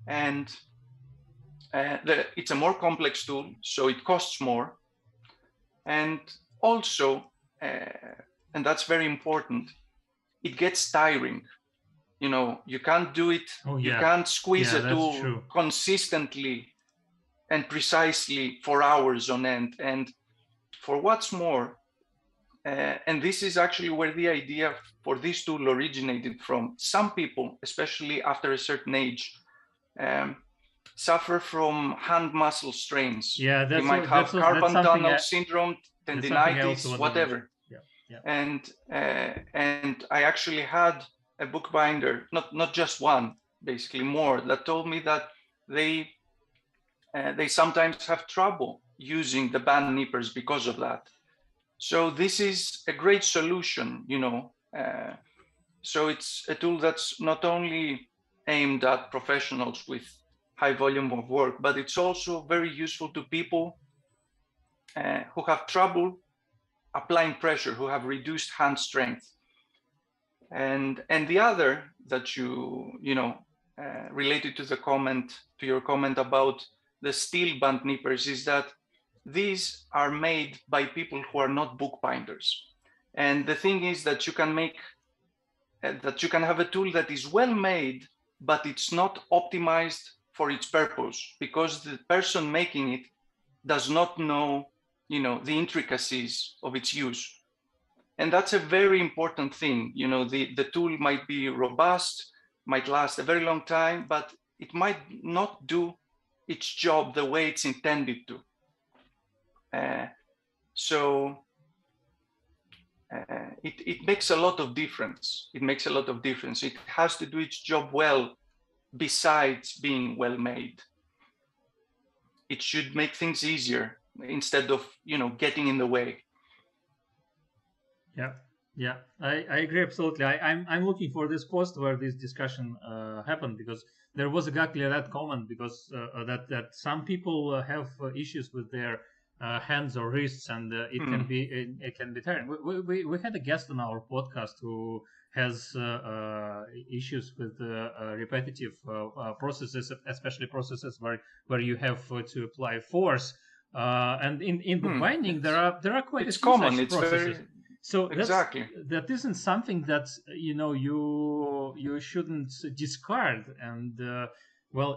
and it's a more complex tool, so it costs more. And also, and that's very important, it gets tiring. You can't do it. You can't squeeze a tool consistently and precisely for hours on end. And for what's more, and this is actually where the idea for this tool originated from. Some people, especially after a certain age, suffer from hand muscle strains. They might have carpal tunnel syndrome, tendinitis, whatever. And I actually had a bookbinder, not just one, basically more, that told me that they sometimes have trouble using the band nippers because of that. So this is a great solution, so it's a tool that's not only aimed at professionals with high volume of work, but it's also very useful to people who have trouble applying pressure, who have reduced hand strength. And the other that related to your comment about the steel band nippers is that these are made by people who are not bookbinders. And the thing is that you can have a tool that is well made, but it's not optimized for its purpose, because the person making it does not know, the intricacies of its use. And that's a very important thing. The tool might be robust, might last a very long time, but it might not do its job the way it's intended to. So it makes a lot of difference. It makes a lot of difference. It has to do its job well, besides being well made. It should make things easier instead of, getting in the way. Yeah, I agree absolutely. I'm looking for this post where this discussion happened, because there was exactly that comment, because that some people have issues with their hands or wrists, and it can be tiring. We had a guest on our podcast who has issues with repetitive processes, especially processes where you have to apply force. And in bookbinding, there are quite a few such processes. So that isn't something that you shouldn't discard. And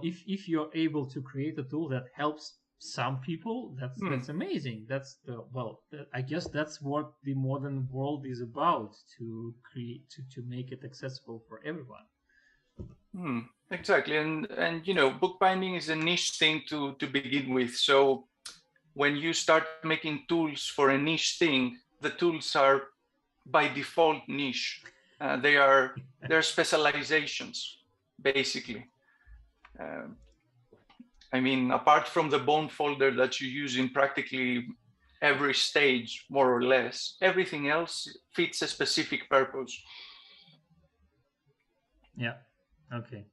if you're able to create a tool that helps some people, that's amazing. I guess that's what the modern world is about, to create to make it accessible for everyone. Exactly, and bookbinding is a niche thing to begin with. So when you start making tools for a niche thing, the tools are by default niche. They're specializations, basically. Apart from the bone folder that you use in practically every stage, more or less, everything else fits a specific purpose. Yeah. Okay.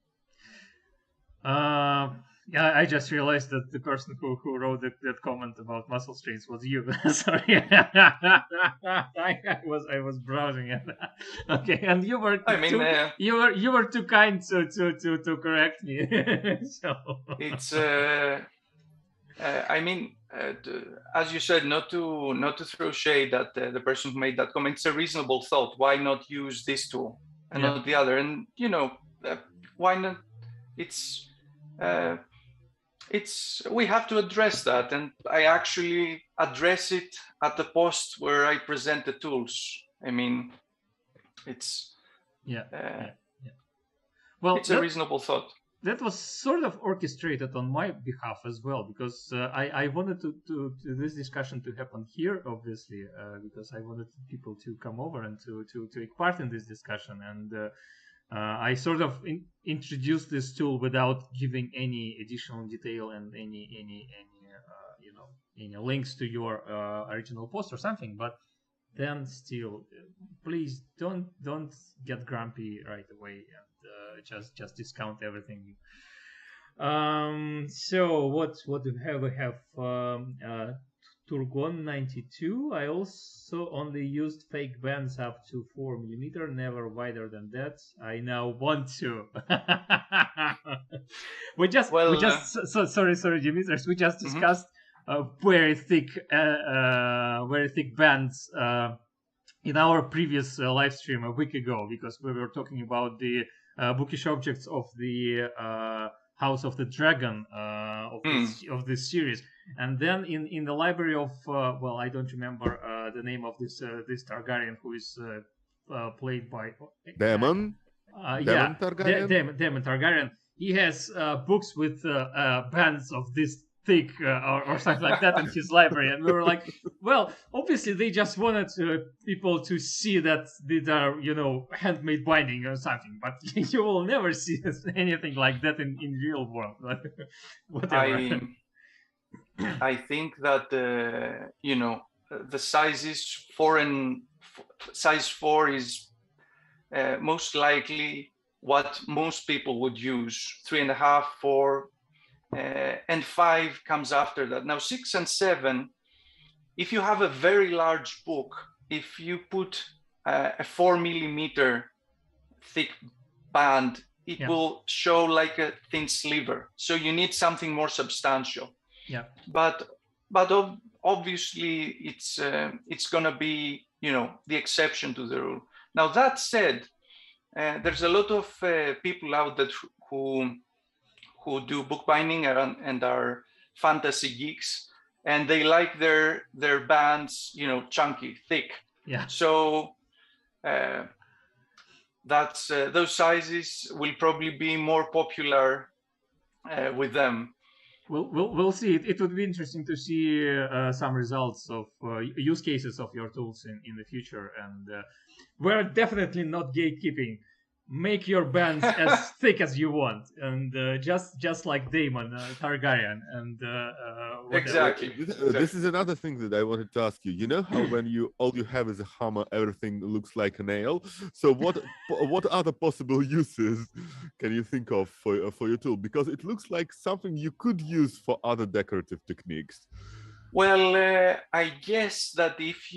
I just realized that the person who wrote that comment about muscle strains was you. Sorry, I was browsing it. Okay, and you were you were too kind to correct me. So it's as you said, not to throw shade at the person who made that comment. It's a reasonable thought. Why not use this tool and not the other? And why not? We have to address that, and I actually address it at the post where I present the tools. It's well, it's a reasonable thought. That was sort of orchestrated on my behalf as well, because I wanted to this discussion to happen here, obviously, because I wanted people to come over and to take part in this discussion, and I sort of introduced this tool without giving any additional detail and any links to your original post or something. But then still, please don't get grumpy right away. just discount everything. So what do we have? We have Turgon 92. I also only used fake bands up to 4 mm, never wider than that. I now want to. Sorry, Dimitris. We just discussed very thick bands in our previous live stream a week ago, because we were talking about the bookish objects of the House of the Dragon of this series. And then in the library of I don't remember the name of this Targaryen who is played by Daemon. Targaryen. Daemon Targaryen. He has books with bands of this thick or something like that in his library, and we were like, well, obviously they just wanted people to see that these are handmade binding or something, but you will never see anything like that in real world. Whatever. I think that the sizes size 4 is most likely what most people would use. 3.5, 4, and 5 comes after that. Now 6 and 7, if you have a very large book, if you put a 4 mm thick band, it will show like a thin sliver. So you need something more substantial. Yeah. But obviously it's gonna be the exception to the rule. Now that said, there's a lot of people out there who do bookbinding and are fantasy geeks, and they like their bands chunky, thick. Yeah. So that's those sizes will probably be more popular with them. We'll see. It would be interesting to see some results of use cases of your tools in the future. And we're definitely not gatekeeping. Make your bands as thick as you want, and just like Daemon Targaryen, and exactly. This is another thing that I wanted to ask you. You know how when all you have is a hammer, everything looks like a nail. So what other possible uses can you think of for your tool? Because it looks like something you could use for other decorative techniques. Well, I guess that if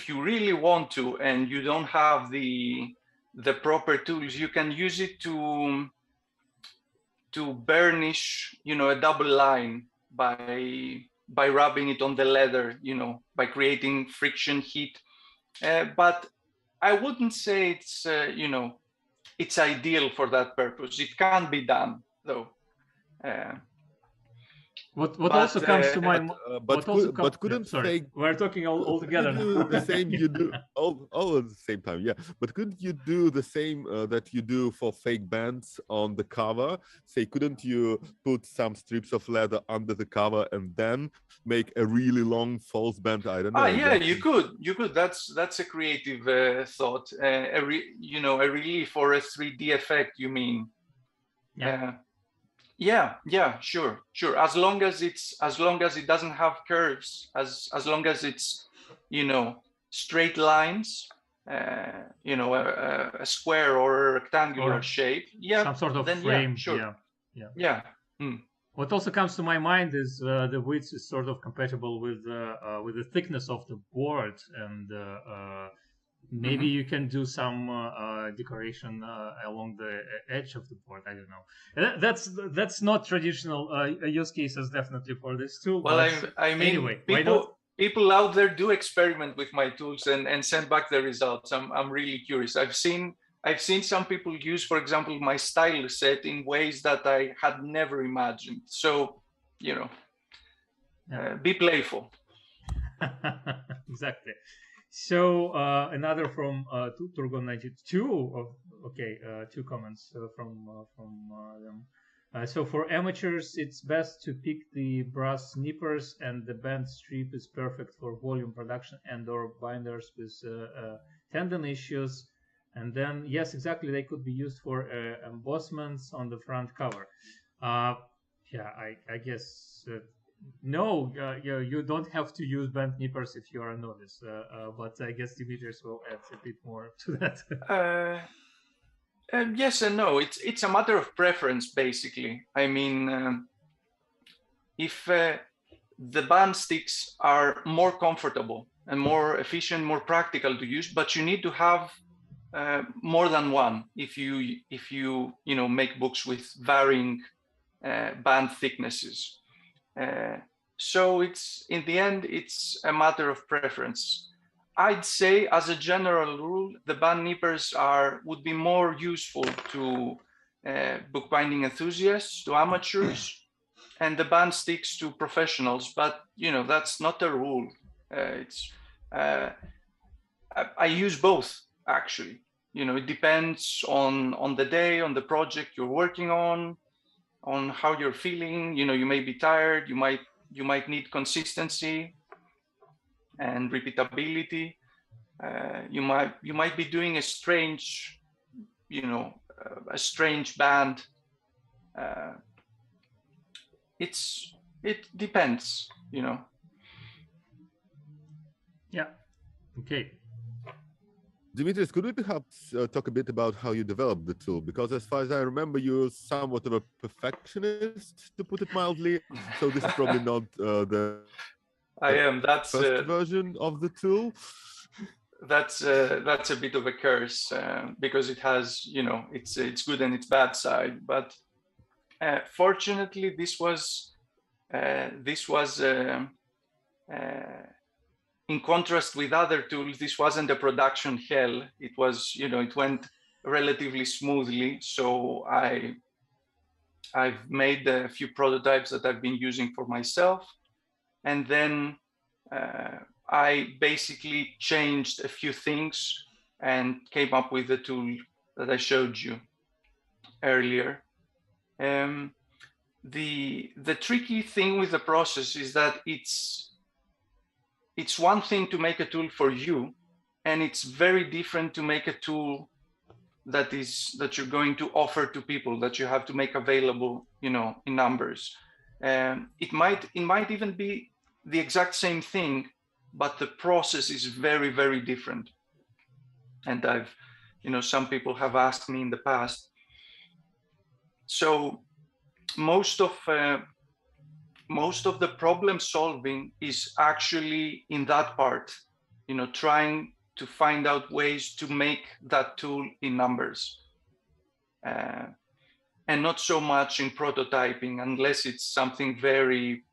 you really want to and you don't have the proper tools, you can use it to burnish, a double line by rubbing it on the leather, by creating friction heat. But I wouldn't say it's it's ideal for that purpose. It can be done though. What also comes to mind? But couldn't sorry, we're talking all together. The same you do all at the same time, yeah. But couldn't you do the same that you do for fake bands on the cover? Say, couldn't you put some strips of leather under the cover and then make a really long false band? I don't know. Yeah, you could. That's a creative thought. A relief or a 3D effect, you mean? Yeah. Yeah, sure. As long as it doesn't have curves, as long as it's, straight lines, a square or a rectangular shape. Yeah, some sort of frame. Yeah, sure. Yeah. What also comes to my mind is the width is sort of compatible with the thickness of the board, and maybe you can do some decoration along the edge of the board. I don't know. That's not traditional use cases definitely for this tool. Well, I mean, anyway, people out there do experiment with my tools and send back the results. I'm really curious. I've seen some people use, for example, my style set in ways that I had never imagined. So, be playful. Exactly. So another from Turgon 92. Okay, 2 comments from them. So for amateurs, it's best to pick the brass nippers, and the band strip is perfect for volume production and/or binders with tendon issues. And then, yes, exactly, they could be used for embossments on the front cover. I guess No, you don't have to use bent nippers if you are a novice, but I guess Dimitris will add a bit more to that. Yes and no. It's a matter of preference, basically. I mean, if the band sticks are more comfortable and more efficient, more practical to use, but you need to have more than one if you make books with varying band thicknesses. So it's in the end it's a matter of preference. I'd say as a general rule, the band nippers would be more useful to bookbinding enthusiasts, to amateurs, and the band sticks to professionals. But that's not a rule. I use both actually. It depends on the day, on the project you're working on how you're feeling. You may be tired. You might need consistency and repeatability. You might be doing a strange band. It depends. Yeah. Okay. Dimitris, could we perhaps talk a bit about how you developed the tool? Because as far as I remember, you're somewhat of a perfectionist, to put it mildly. So this is probably not the first version of the tool. That's a bit of a curse because it has, its good and its bad side. But fortunately, this was in contrast with other tools. This wasn't a production hell. It was, it went relatively smoothly. So I've made a few prototypes that I've been using for myself, and then I basically changed a few things and came up with the tool that I showed you earlier. The tricky thing with the process is that it's one thing to make a tool for you, and it's very different to make a tool that you're going to offer to people, that you have to make available, in numbers. It might even be the exact same thing, but the process is very, very different. And some people have asked me in the past. So most of the problem solving is actually in that part, trying to find out ways to make that tool in numbers, and not so much in prototyping, unless it's something very,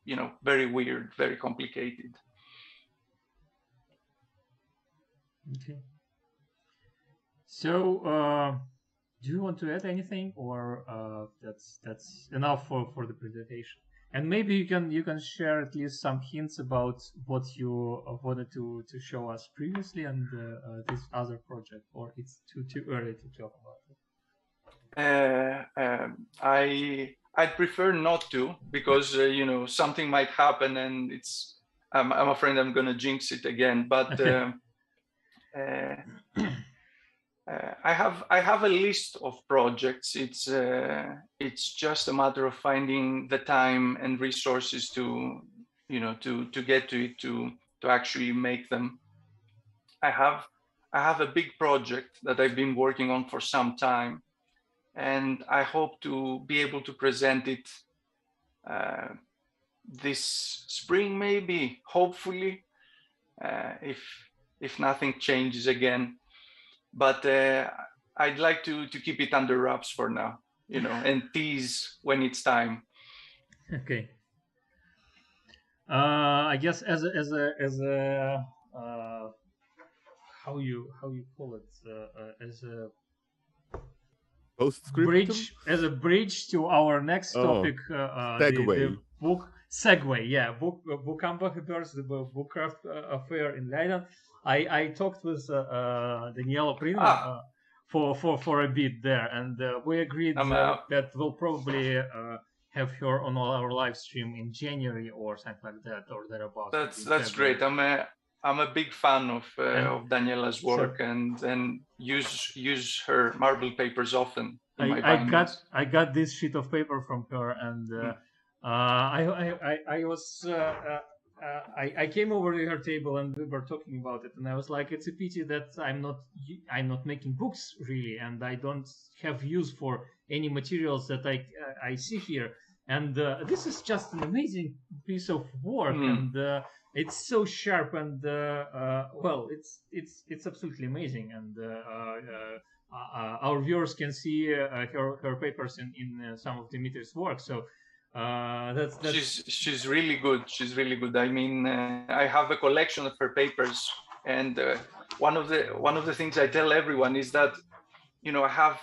very weird, very complicated. Okay. So, do you want to add anything, or that's enough for the presentation? And maybe you can share at least some hints about what you wanted to show us previously and this other project, or it's too early to talk about it. I'd prefer not to, because something might happen, and I'm afraid I'm going to jinx it again. But I have a list of projects. It's just a matter of finding the time and resources to get to it, to actually make them. I have a big project that I've been working on for some time, and I hope to be able to present it this spring, maybe, hopefully, if nothing changes again. But I'd like to keep it under wraps for now, and tease when it's time. Okay. I guess as a how you call it, as a bridge to our next topic, the book segue. Yeah, book ambassadors, the Bookcraft Fair in Leiden. I talked with Daniela Prina for a bit there, and we agreed that we'll probably have her on our live stream in January or something like that, or thereabouts. That's great. I'm a big fan of Daniela's work, and use her marble papers often. I got this sheet of paper from her, and I came over to her table and we were talking about it, and I was like, it's a pity that I'm not making books really, and I don't have use for any materials that I see here. And this is just an amazing piece of work, and it's so sharp, and well, it's absolutely amazing. And our viewers can see her papers in some of Dimitris' work. So that's she's really good. She's really good. I mean, I have a collection of her papers, and one of the things I tell everyone is that, you know, I have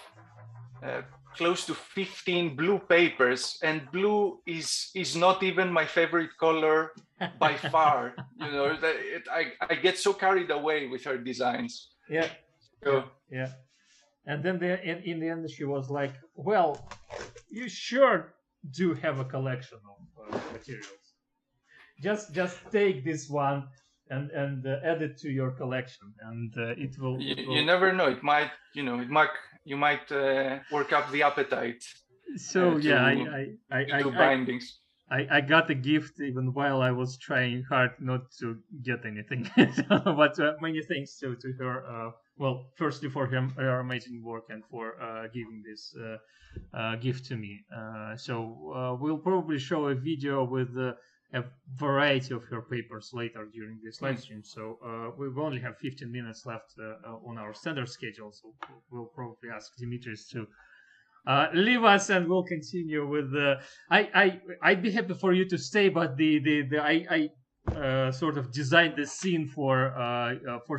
close to 15 blue papers, and blue is not even my favorite color by far. You know, I get so carried away with her designs. Yeah. So, yeah. And then in the end, she was like, "Well, you sure do have a collection of materials. Just take this one and add it to your collection, and it will." You never know. It might, you know, you might work up the appetite. So do bindings. I got a gift even while I was trying hard not to get anything, but many thanks to her. Well, firstly for her amazing work, and for giving this gift to me. So we'll probably show a video with a variety of her papers later during this live stream. So we only have 15 minutes left on our standard schedule. So we'll probably ask Dimitris to leave us, and we'll continue with the. I'd be happy for you to stay, but I sort of designed the scene for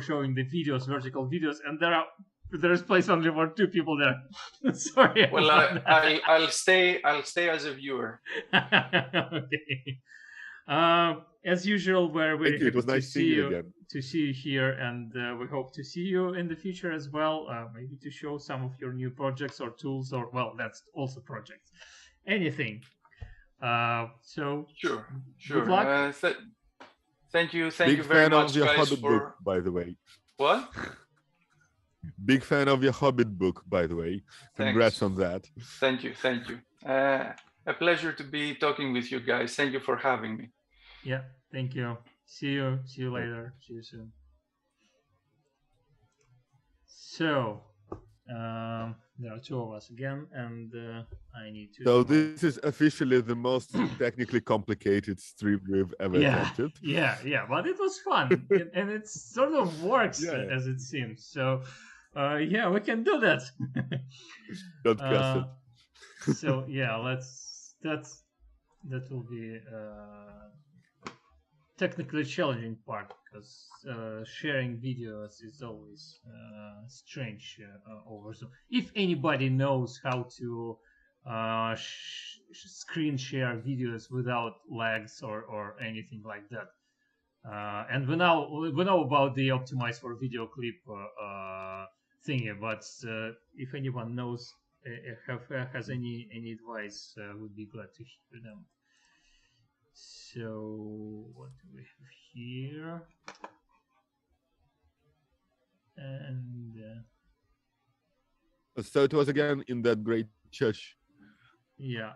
showing the videos, vertical videos, and there's place only for 2 people there. Sorry. Well, I'll stay as a viewer. Okay. As usual, we're very happy it was nice to see you here, and we hope to see you in the future as well. Maybe to show some of your new projects or tools, or well, that's also projects. Anything. So sure. Good luck. Thank you Big very fan much, of your guys. Hobbit book, by the way. What? Big fan of your Hobbit book, by the way. Congrats on that. Thank you. A pleasure to be talking with you guys. Thank you for having me. Yeah, thank you. See you later. See you soon. So, there are 2 of us again, and I need to. So this is officially the most technically complicated stream we've ever attempted. Yeah, but it was fun, and it sort of works as it seems. So, yeah, we can do that. Don't guess it. So yeah, that will be technically challenging part, because sharing videos is always strange over Zoom. If anybody knows how to screen share videos without lags or anything like that, and we know about the optimize for video clip thingy, but if anyone knows, has any advice, would be glad to hear them. So what do we have here? And so it was again in that great church. Yeah.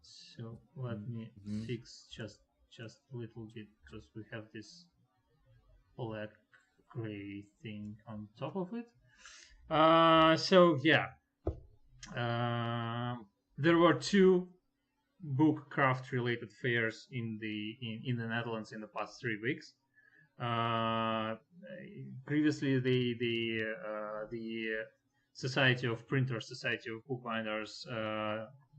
So let me fix just a little bit, because we have this black gray thing on top of it. So yeah. There were 2 book craft related fairs in the Netherlands in the past 3 weeks. Previously, the Society of Printers, Society of Bookbinders,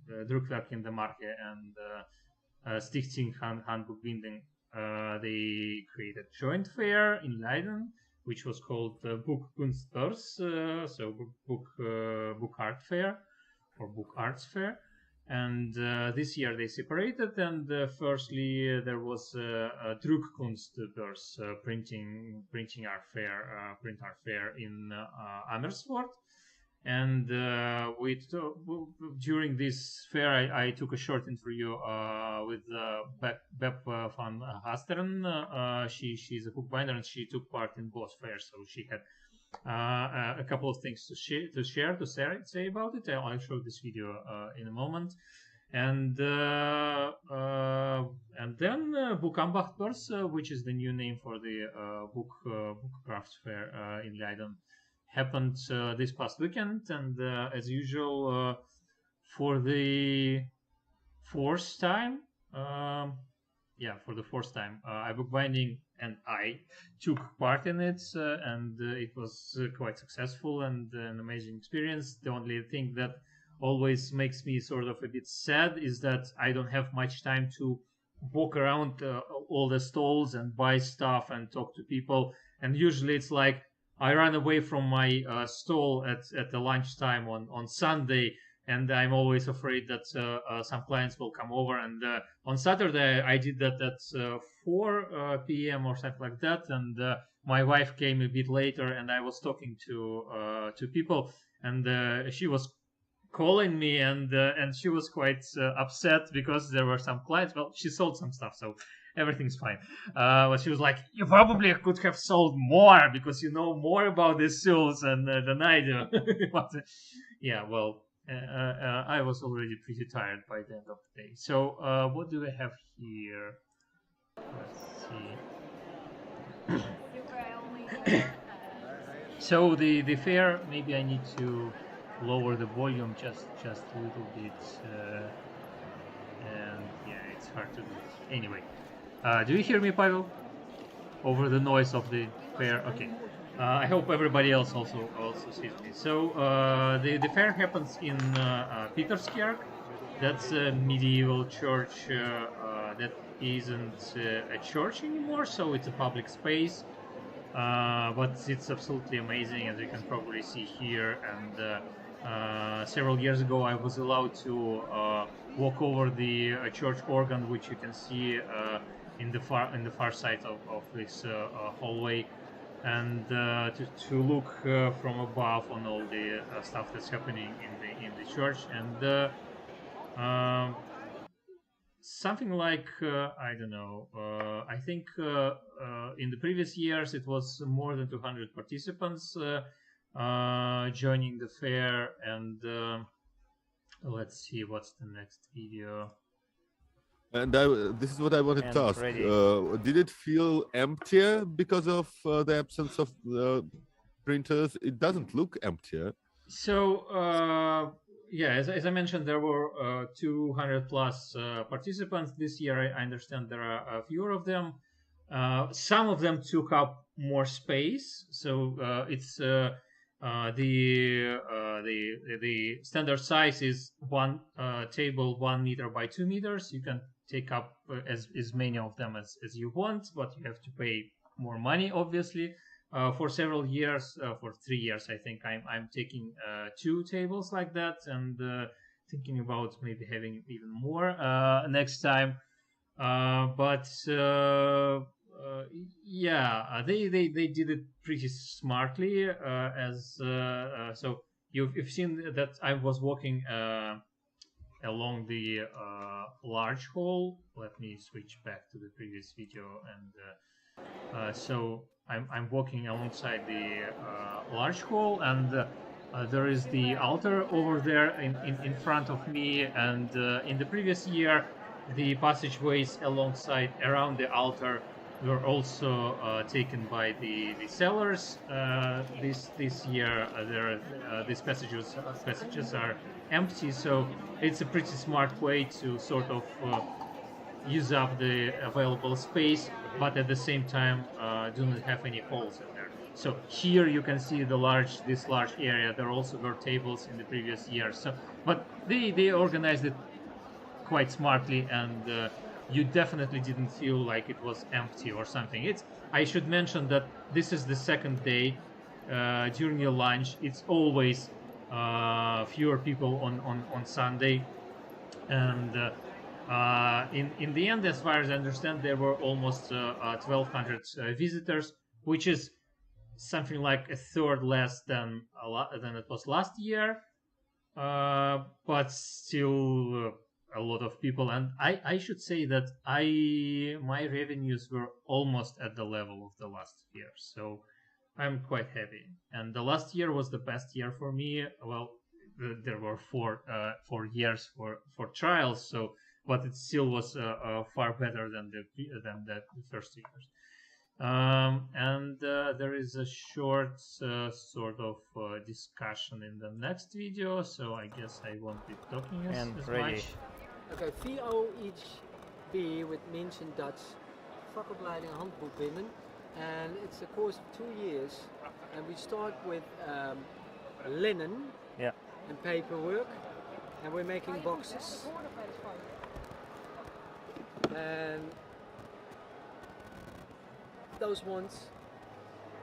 Drukwerk in the Marke, and Stichting Bookbinding, they created joint fair in Leiden, which was called Bookkunstbeurs, so book art fair or book arts fair. And this year they separated, and firstly there was a Drukkunstbeurs, printing art fair, print art fair in Amersfoort. And during this fair, I took a short interview with Bep van Hasteren. She's a bookbinder, and she took part in both fairs, so she had a couple of things to say about it. I'll show this video in a moment. And then Book Ambassadors, which is the new name for the book crafts fair in Leiden, happened this past weekend. And as usual, for the fourth time, for the fourth time, iBookBinding and I took part in it, and it was quite successful and an amazing experience. The only thing that always makes me sort of a bit sad is that I don't have much time to walk around all the stalls and buy stuff and talk to people. And usually it's like I run away from my stall at the lunchtime on Sunday, and I'm always afraid that some clients will come over. And on Saturday, I did that at 4 p.m. or something like that. And my wife came a bit later, and I was talking to people, and she was calling me, and she was quite upset because there were some clients. Well, she sold some stuff, so everything's fine. But she was like, "You probably could have sold more because you know more about these tools than I do." But, yeah, well. I was already pretty tired by the end of the day. So what do we have here? Let's see. So the fair, maybe I need to lower the volume just a little bit. And yeah, it's hard to do it. Anyway, do you hear me, Pavel? Over the noise of the fair? Okay. I hope everybody else also sees me. So the fair happens in Peterskirk. That's a medieval church that isn't a church anymore, so it's a public space. But it's absolutely amazing, as you can probably see here. And several years ago, I was allowed to walk over the church organ, which you can see in the far side of this hallway. And to look from above on all the stuff that's happening in the church, and something like I don't know. I think in the previous years it was more than 200 participants joining the fair, and let's see what's the next video. And this is what I wanted to ask. Did it feel emptier because of the absence of printers? It doesn't look emptier. So, yeah, as I mentioned, there were 200 plus participants this year. I understand there are fewer of them. Some of them took up more space. So it's the standard size is one table 1 meter by 2 meters. You can take up as many of them as you want, but you have to pay more money, obviously. For several years, for 3 years, I think I'm taking 2 tables like that, and thinking about maybe having even more next time. But yeah, they did it pretty smartly. So you've seen that I was walking along the large hall. Let me switch back to the previous video, and so I'm walking alongside the large hall, and there is the altar over there in front of me, and in the previous year the passageways around the altar were also taken by the sellers. This year these passages are empty, so it's a pretty smart way to sort of use up the available space, but at the same time do not have any holes in there. So here you can see this large area. There also were tables in the previous year. So, but they organized it quite smartly, and you definitely didn't feel like it was empty or something. I should mention that this is the second day. During your lunch, it's always fewer people on Sunday, and in the end, as far as I understand, there were almost 1,200 visitors, which is something like a third less than it was last year, but still a lot of people. And I should say that my revenues were almost at the level of the last year, so I'm quite happy. And the last year was the best year for me. Well, there were 4 years for trials. So, but it still was far better than the first 2 years. And there is a short sort of discussion in the next video, so I guess I won't be talking as much. Okay, VOHB, which means in Dutch vakopleiding handboekbinden, and it's a course of 2 years, and we start with linen and paperwork, and we're making boxes. And those ones,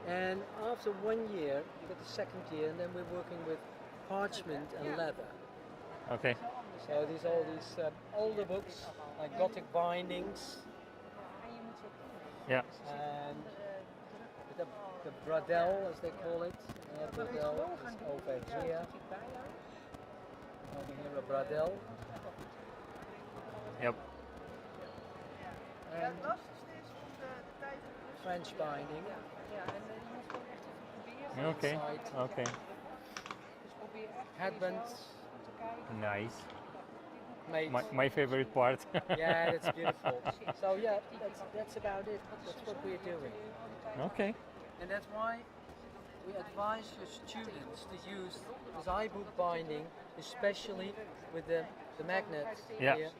and after 1 year you get the second year, and then we're working with parchment and leather. Okay. So these all these older books like Gothic bindings. Yeah. And the bradel, as they call it. Bradel is over here. Over here a bradel. Yep. And French binding. Okay. Okay. Headbands. Nice. Made. My favorite part. Yeah, that's beautiful. So yeah, that's about it. That's what we're doing. Okay. And that's why we advise your students to use this iBookBinding, especially with the magnet here,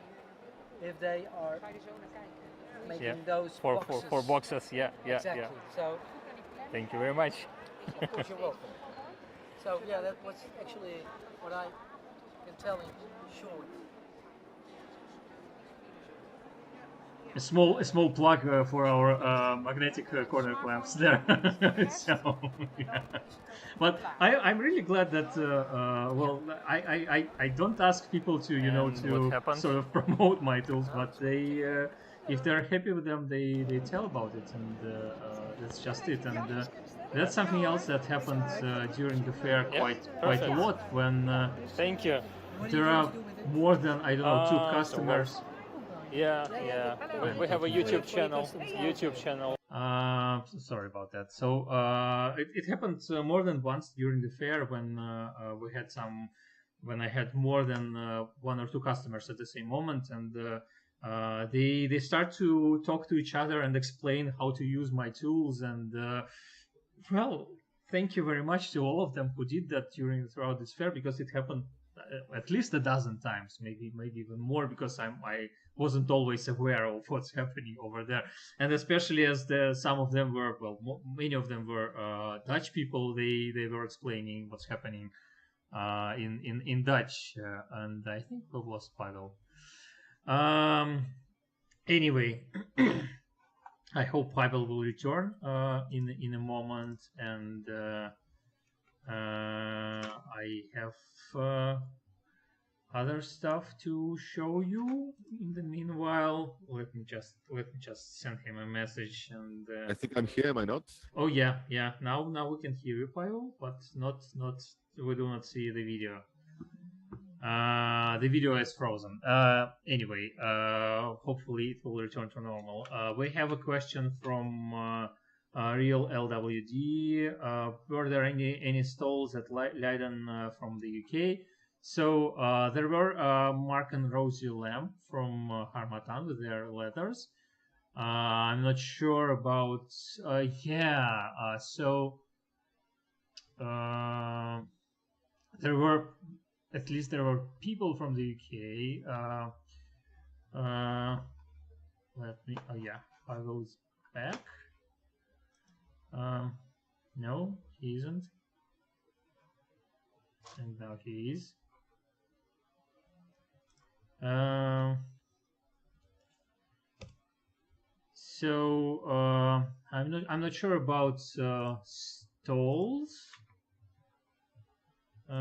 if they are making those boxes. For boxes, exactly. So thank you very much. Of course, you're welcome. So yeah, that was actually what I can tell in short. A small plug for our magnetic corner clamps there. So, yeah. But I'm really glad that well, I don't ask people to to sort of promote my tools, but they if they're happy with them, they tell about it, and that's just it. And that's something else that happened during the fair quite a lot when thank you. There are more than 2 customers. Yeah. We have a YouTube channel. Sorry about that. So it happened more than once during the fair when I had more than 1 or 2 customers at the same moment, and they start to talk to each other and explain how to use my tools. And well, thank you very much to all of them who did that throughout this fair, because it happened at least a dozen times, maybe even more, because I wasn't always aware of what's happening over there, and especially as some of them were, well, many of them were Dutch people. They were explaining what's happening in Dutch, and I think it was Pavel. Anyway, I hope Pavel will return in a moment, and I have other stuff to show you. In the meanwhile, let me just send him a message. And I think I'm here. Am I not? Oh yeah. Now we can hear you, Pavel, but not we do not see the video. The video is frozen. Anyway, hopefully it will return to normal. We have a question from Real LWD. Were there any stalls at Leiden from the UK? So there were Mark and Rosie Lamb from Harmattan with their letters. I'm not sure about so there were people from the UK. Pavel's back. No, he isn't. And now he is. So I'm not sure about stalls. I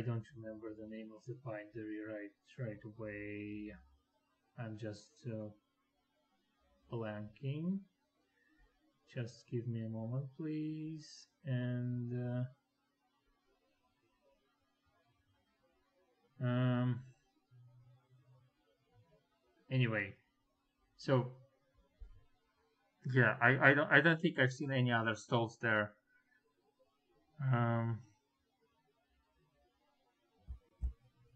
don't remember the name of the bindery right away. I'm just blanking. Just give me a moment, please. And anyway, So yeah, I don't think I've seen any other stalls there.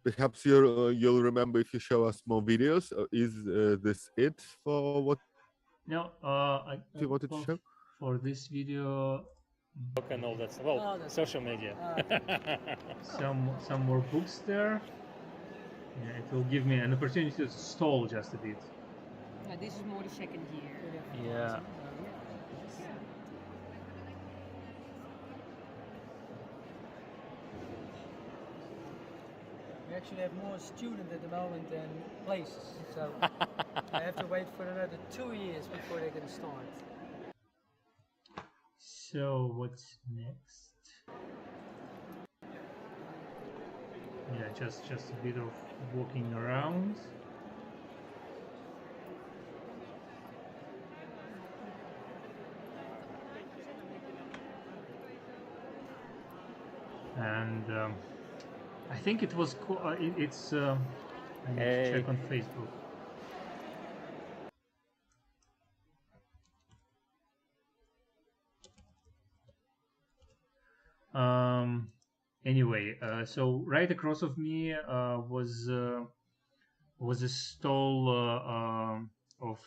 Perhaps you'll remember if you show us more videos. Is this it for what No, you wanted to show? For this video, and all that. Well, social media. some more books there. Yeah, it will give me an opportunity to stall just a bit. Yeah, this is more the second year. Yeah. We actually have more students at the moment than places, so I have to wait for another 2 years before they can start. So what's next? Yeah, just a bit of walking around. And I think it was it's I need to check on Facebook. Anyway, so right across of me was a stall of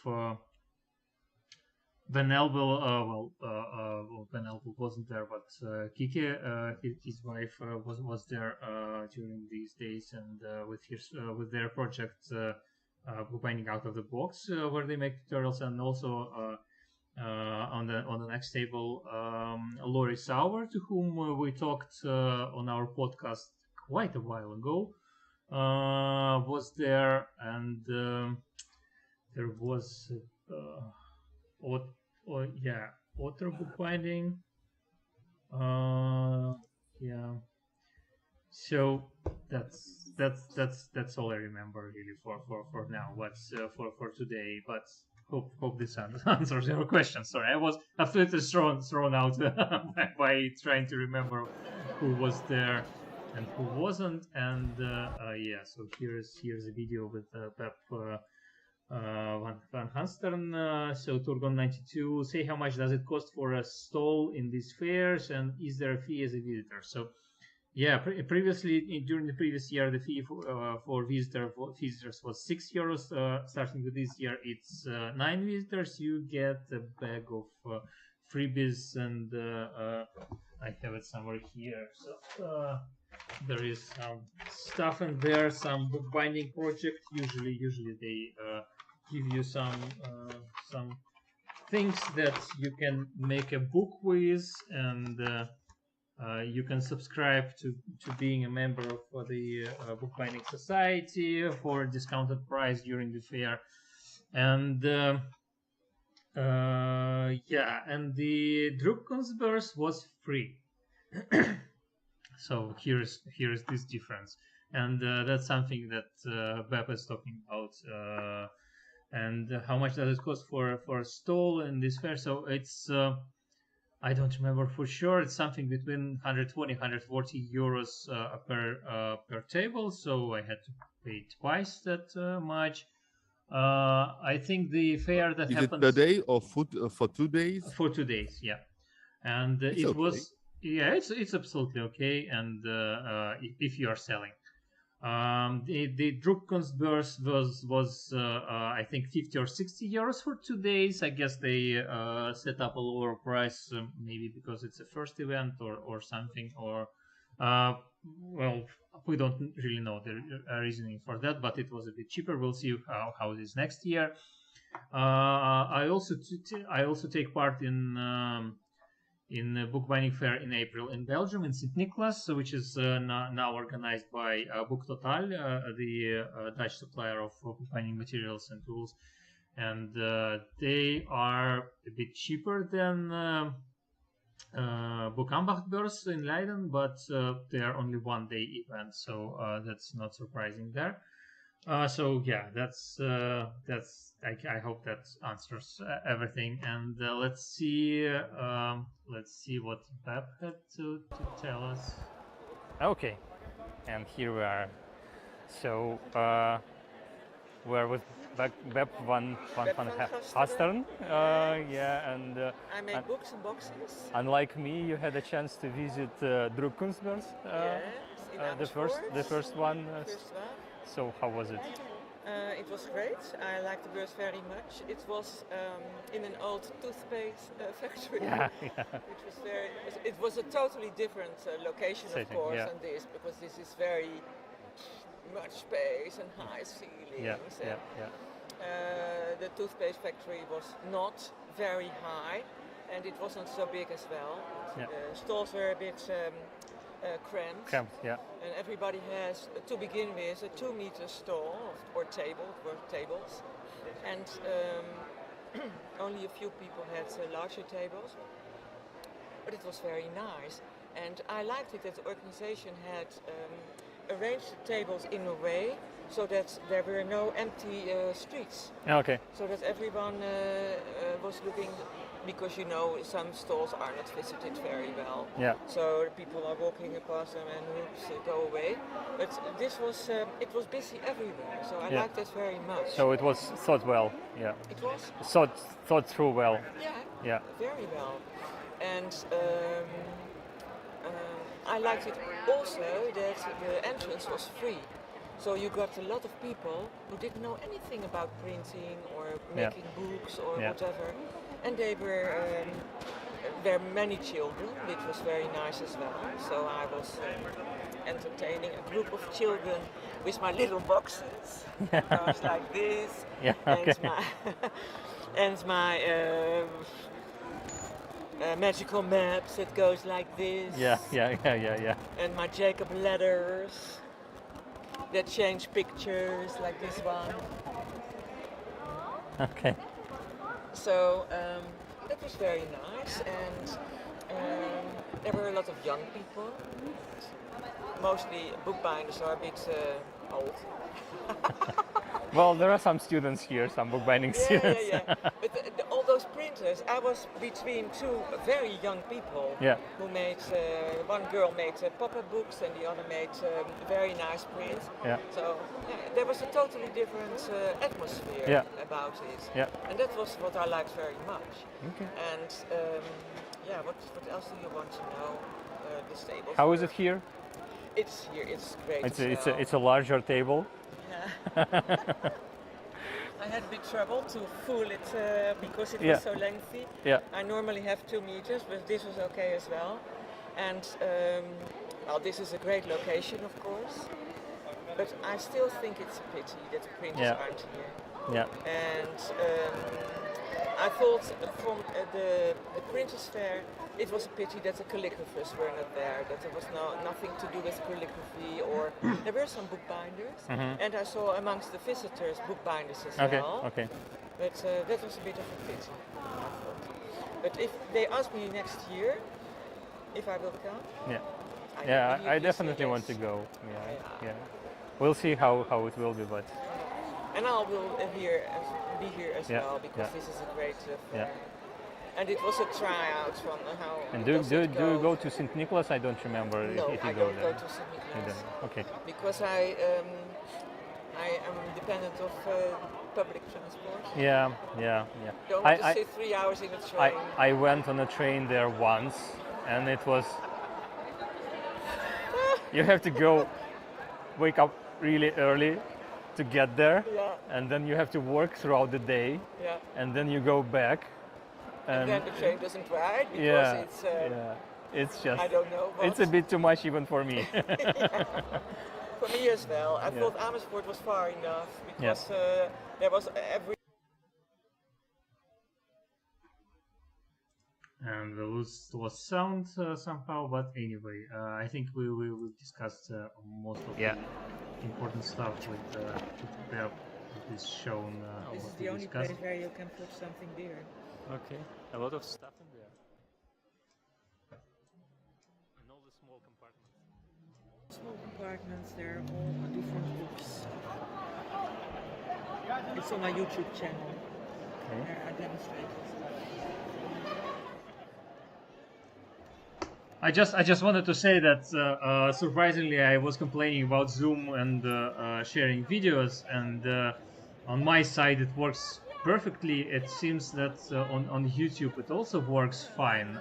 Van Elbel. Van Elbel wasn't there, but Kike, his wife, was there during these days, and with their project Bookbinding Out of the Box, where they make tutorials, and also on the next table, Lori Sauer, to whom we talked on our podcast quite a while ago, was there, and there was Otter Bookbinding. Yeah. So that's all I remember really for now. What's for today, but. Hope this answers your question. Sorry, I was absolutely thrown out by trying to remember who was there and who wasn't. And yeah, so here's a video with Pep Van Hanstern. So Turgon 92, say how much does it cost for a stall in these fairs, and is there a fee as a visitor? So yeah, previously during the previous year, the fee for visitors was €6. Starting with this year, it's 9 visitors. You get a bag of freebies, and I have it somewhere here. So there is some stuff in there, some bookbinding project. Usually they give you some things that you can make a book with, and you can subscribe to being a member of the Bookbinding Society for a discounted price during the fair, and yeah, and the Druckkunstbörse was free. So here's this difference, and that's something that Beb is talking about. And how much does it cost for a stall in this fair? So it's I don't remember for sure. It's something between 120 140 euros per table. So I had to pay twice that much. I think the fair that happens. Is it per day or for 2 days? For 2 days, yeah. And it okay. was, yeah, it's absolutely okay. And if you are selling. The Druckkunstbörse was I think 50 or 60 euros for 2 days. I guess they set up a lower price, maybe because it's a first event or something, or well, we don't really know the reasoning for that, but it was a bit cheaper. We'll see how it is next year. I also take part in Bookbinding Fair in April in Belgium, in St. Nicholas, which is now organized by Book Total, the Dutch supplier of bookbinding materials and tools. And they are a bit cheaper than Boekambachtsbeurs in Leiden, but they are only 1 day event, so that's not surprising there. So yeah, that's I hope that answers everything, and let's see what Beb had to tell us. Okay, and here we are. So we're with Beb van Hastern. Yeah, and I make books and boxes. Unlike me, you had a chance to visit Drukkunstbeurs. Yes, the first one. So how was it? It was great. I liked the beurs very much. It was in an old toothpaste factory. Yeah. Which was it was a totally different location, of course, than this, because this is very much space and high ceilings. The toothpaste factory was not very high, and it wasn't so big as well. The stalls were a bit cramped. And everybody has, to begin with, a 2-meter stall or table, tables, and only a few people had larger tables. But it was very nice, and I liked it that the organization had arranged the tables in a way so that there were no empty streets. Okay. So that everyone was looking, because you know some stalls are not visited very well. Yeah. So people are walking past them and go away. But this was it was busy everywhere. So I liked that very much. So it was thought well. Yeah. It was thought through well. Yeah. Very well. And I liked it also that the entrance was free. So you got a lot of people who didn't know anything about printing or making books or whatever. And they were, there were many children, which was very nice as well. So I was entertaining a group of children with my little boxes. Goes like this. And my magical maps, it goes like this. Yeah. And my Jacob letters that change pictures, like this one. Okay. So that was very nice, and there were a lot of young people. Mostly bookbinders are a bit old. Well, there are some students here, some bookbinding students. But all those printers, I was between two very young people who made, one girl made pop-up books and the other made very nice prints. So there was a totally different atmosphere about it. And that was what I liked very much. Okay. And what else do you want to know? The stable. How is it here? It's here, it's great. It's a larger table. I had a bit trouble to fool it because it was so lengthy. I normally have 2 meters, but this was okay as well. And well, this is a great location, of course. But I still think it's a pity that the printers aren't here. And I thought from the Printers Fair, it was a pity that the calligraphers were not there, that there was nothing to do with calligraphy, or there were some bookbinders, and I saw amongst the visitors bookbinders as well. Okay. But that was a bit of a pity, I thought. But if they ask me next year if I will come, I definitely want to go. Yeah. We'll see how it will be, but. And I will be here as well, because this is a great fair. And it was a tryout from how. And do you go to St. Nicholas? I don't remember if you go there. No, I don't go to St. Nicholas. Okay. Because I am dependent of public transport. Yeah. Don't want to sit 3 hours in a train. I went on a train there once, and it was. You have to wake up really early to get there, and then you have to work throughout the day, and then you go back. And then the train doesn't ride because it's just. I don't know. It's a bit too much even for me. For me as well. I thought Amersfoort was far enough because there was every. And we lost sound somehow, but anyway, I think we discussed most of the important stuff with prepare this shown. This is the only place where you can put something there. Okay, a lot of stuff in there. And all the small compartments. Small compartments, they're all different books. It's on my YouTube channel. Okay. I demonstrate it. I just wanted to say that surprisingly I was complaining about Zoom and sharing videos, and on my side it works perfectly. It seems that on YouTube it also works fine.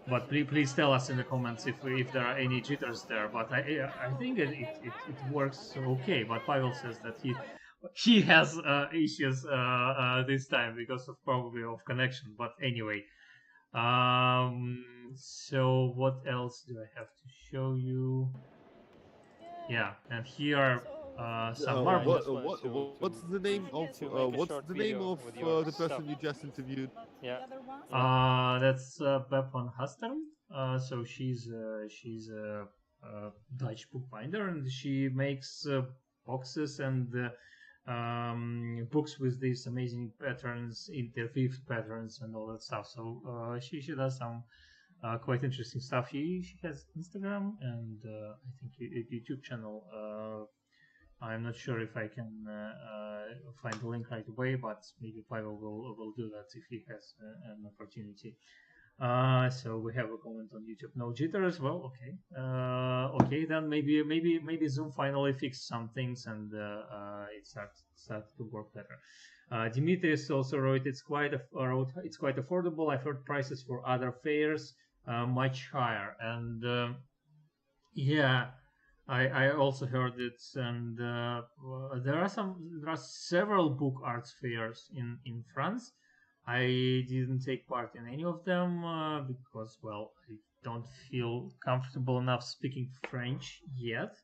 But please tell us in the comments if there are any jitters there. But I think it works okay. But Pavel says that he has issues this time because of probably of connection. But anyway, so what else do I have to show you? Yeah, and here are some marbles. What's the name of the person you just interviewed? Yeah. That's Bep van Hasteren. So she's a Dutch bookbinder, and she makes boxes and books with these amazing patterns, interweaved patterns, and all that stuff. So she does some quite interesting stuff. She has Instagram and I think a YouTube channel. I'm not sure if I can find the link right away, but maybe Pavel will do that if he has an opportunity. So we have a comment on YouTube. No jitters. Well, okay. Okay, then maybe Zoom finally fixed some things and it started to work better. Dimitris also wrote it's quite affordable. I've heard prices for other fairs much higher, and yeah. I also heard it, and there are several book arts fairs in France. I didn't take part in any of them because, well, I don't feel comfortable enough speaking French yet,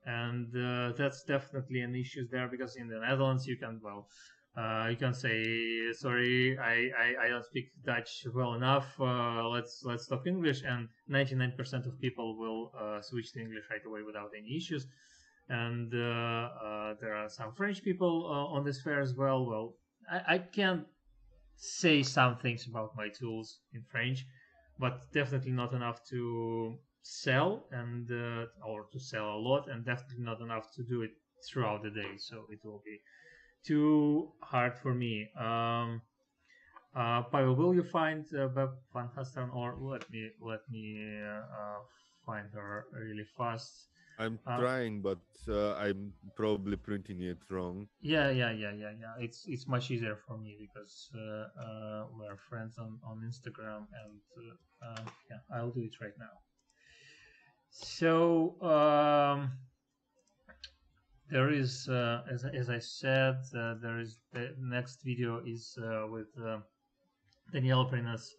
and that's definitely an issue there because in the Netherlands you can say sorry, I don't speak Dutch well enough. Let's talk English, and 99% of people will switch to English right away without any issues. And there are some French people on this fair as well. Well, I can say some things about my tools in French, but definitely not enough to sell and or to sell a lot, and definitely not enough to do it throughout the day. So it will be too hard for me. Pavel, will you find Beb van Hasteren, or let me find her really fast? I'm trying, but I'm probably printing it wrong. Yeah. It's much easier for me because we're friends on Instagram, and yeah, I'll do it right now. So there is, as I said, there is the next video is with Daniela Prina's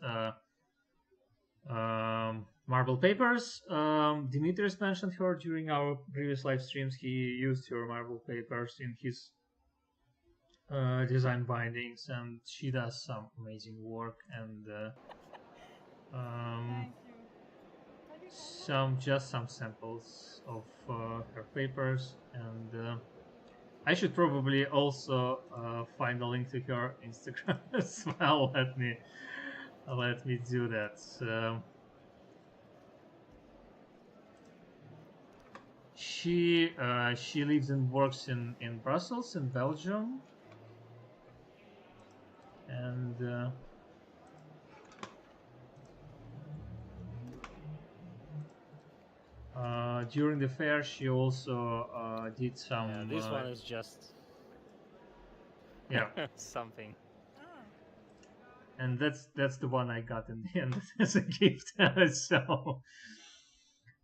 marble papers. Dimitris mentioned her during our previous live streams. He used her marble papers in his design bindings, and she does some amazing work, and some samples of her papers, and I should probably also find a link to her Instagram as well. Let me do that. She lives and works in Brussels, in Belgium, and during the fair she also did some. Yeah, this one is just something. And that's the one I got in the end as a gift. So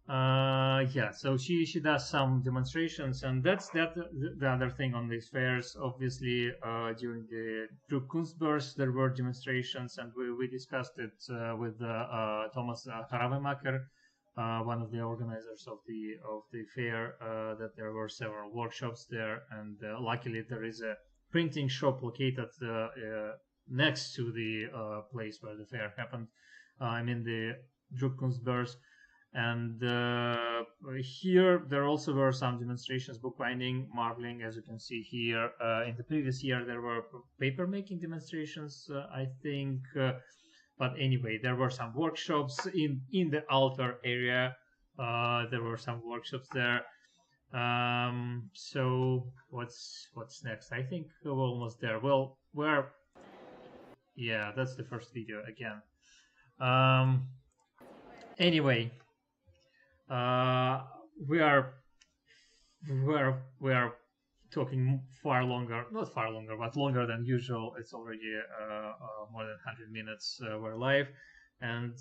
yeah, so she does some demonstrations, and that's the other thing on these fairs. Obviously, during the Druckkunstbeurs there were demonstrations, and we discussed it with Thomas Haravemacher, one of the organizers of the fair, that there were several workshops there, and luckily there is a printing shop located next to the place where the fair happened. I mean the Druckkunstbeurs. And here there also were some demonstrations, bookbinding, marbling, as you can see here. In the previous year there were paper making demonstrations, I think. But anyway, there were some workshops in the altar area. There were some workshops there. So what's next? I think we're almost there. Well, yeah, that's the first video again. Anyway, we are talking far longer, not far longer, but longer than usual. It's already more than 100 minutes we're live, and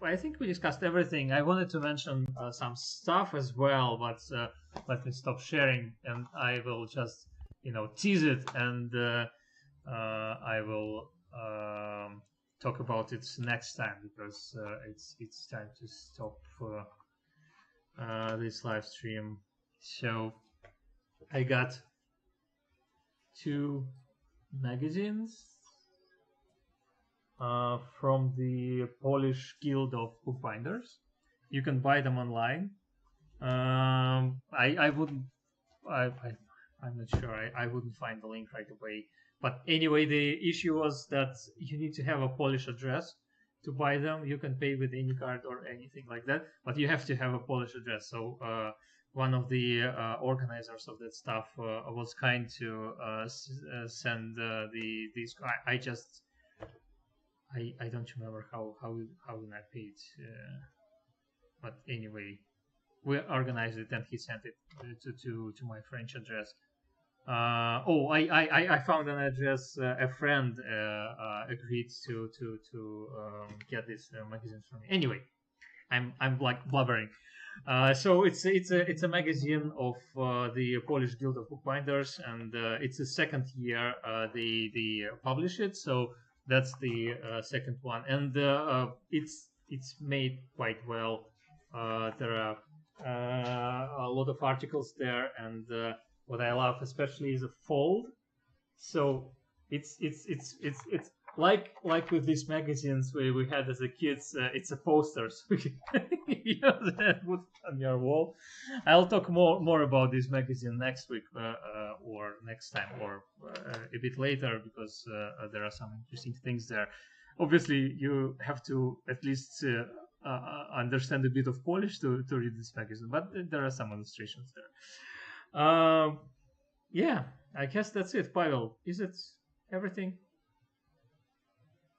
I think we discussed everything. I wanted to mention some stuff as well, but let me stop sharing, and I will just tease it, and I will talk about it next time, because it's time to stop this live stream. So I got 2 magazines from the Polish Guild of Bookbinders. You can buy them online. I'm not sure. I wouldn't find the link right away. But anyway, the issue was that you need to have a Polish address to buy them. You can pay with any card or anything like that, but you have to have a Polish address. So one of the organizers of that stuff was kind to send these. I don't remember how I paid, but anyway, we organized it and he sent it to my French address. I found an address. A friend agreed to get this magazine from me. Anyway, I'm like blubbering. So it's a magazine of the Polish Guild of Bookbinders, and it's the second year they publish it. So that's the second one, and it's made quite well. There are a lot of articles there, and what I love especially is a fold. So it's like with these magazines we had as a kids. It's a posters. That put on your wall. I'll talk more about this magazine next week or next time or a bit later, because there are some interesting things there. Obviously, you have to at least understand a bit of Polish to read this magazine, but there are some illustrations there. Yeah, I guess that's it. Pavel, is it everything?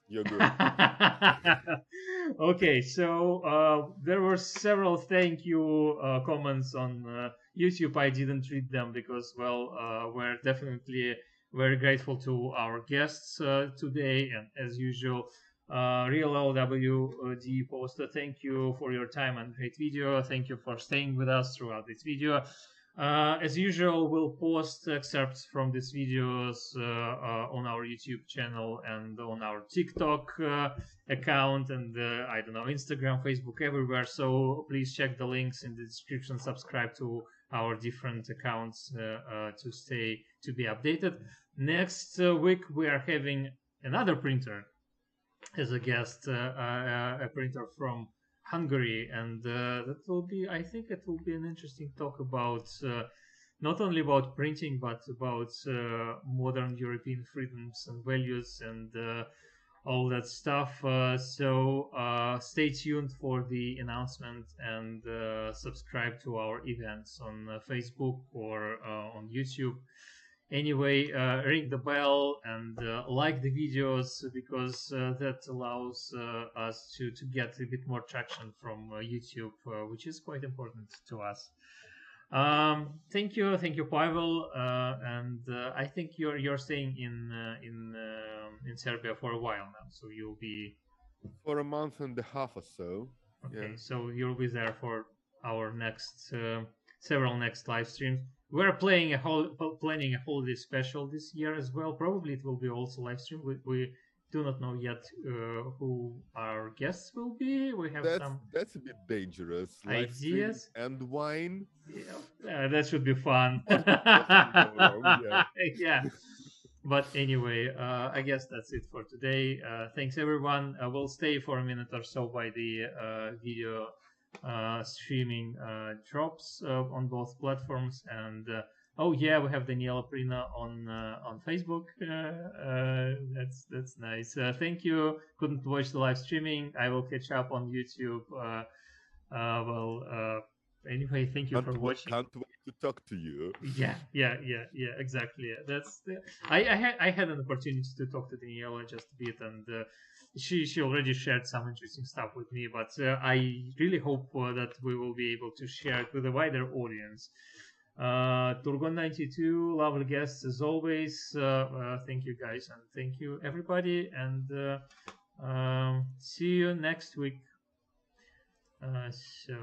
You're good. Okay, so there were several thank you comments on YouTube. I didn't read them because, well, we're definitely very grateful to our guests today, and as usual, Real LWD poster, thank you for your time and great video. Thank you for staying with us throughout this video. As usual, we'll post excerpts from these videos on our YouTube channel and on our TikTok account, and I don't know, Instagram, Facebook, everywhere. So please check the links in the description. Subscribe to our different accounts to be updated. Next week we are having another printer as a guest, a printer from Hungary, and that will be, I think it will be an interesting talk about not only about printing, but about modern European freedoms and values and all that stuff. So stay tuned for the announcement, and subscribe to our events on Facebook or on YouTube. Anyway, ring the bell and like the videos, because that allows us to get a bit more traction from YouTube, which is quite important to us. Thank you, Pavel, and I think you're staying in Serbia for a while now, so you'll be for a month and a half or so. Okay, yeah. So you'll be there for our next several next live streams. We're planning a holiday special this year as well. Probably it will be also live stream. We do not know yet who our guests will be. We have that's a bit dangerous. Ideas and wine. Yeah, that should be fun. Yeah. But anyway, I guess that's it for today. Thanks everyone. We'll stay for a minute or so by the video streaming drops on both platforms, and oh yeah, we have Daniela Prina on Facebook. That's nice. Thank you. Couldn't watch the live streaming. I will catch up on YouTube. Anyway, thank you for watching. Can't wait to talk to you. Yeah, exactly. I had an opportunity to talk to Daniela just a bit, and she already shared some interesting stuff with me, but I really hope that we will be able to share it with a wider audience. Turgon92, lovely guests as always. Thank you guys, and thank you everybody, and see you next week. So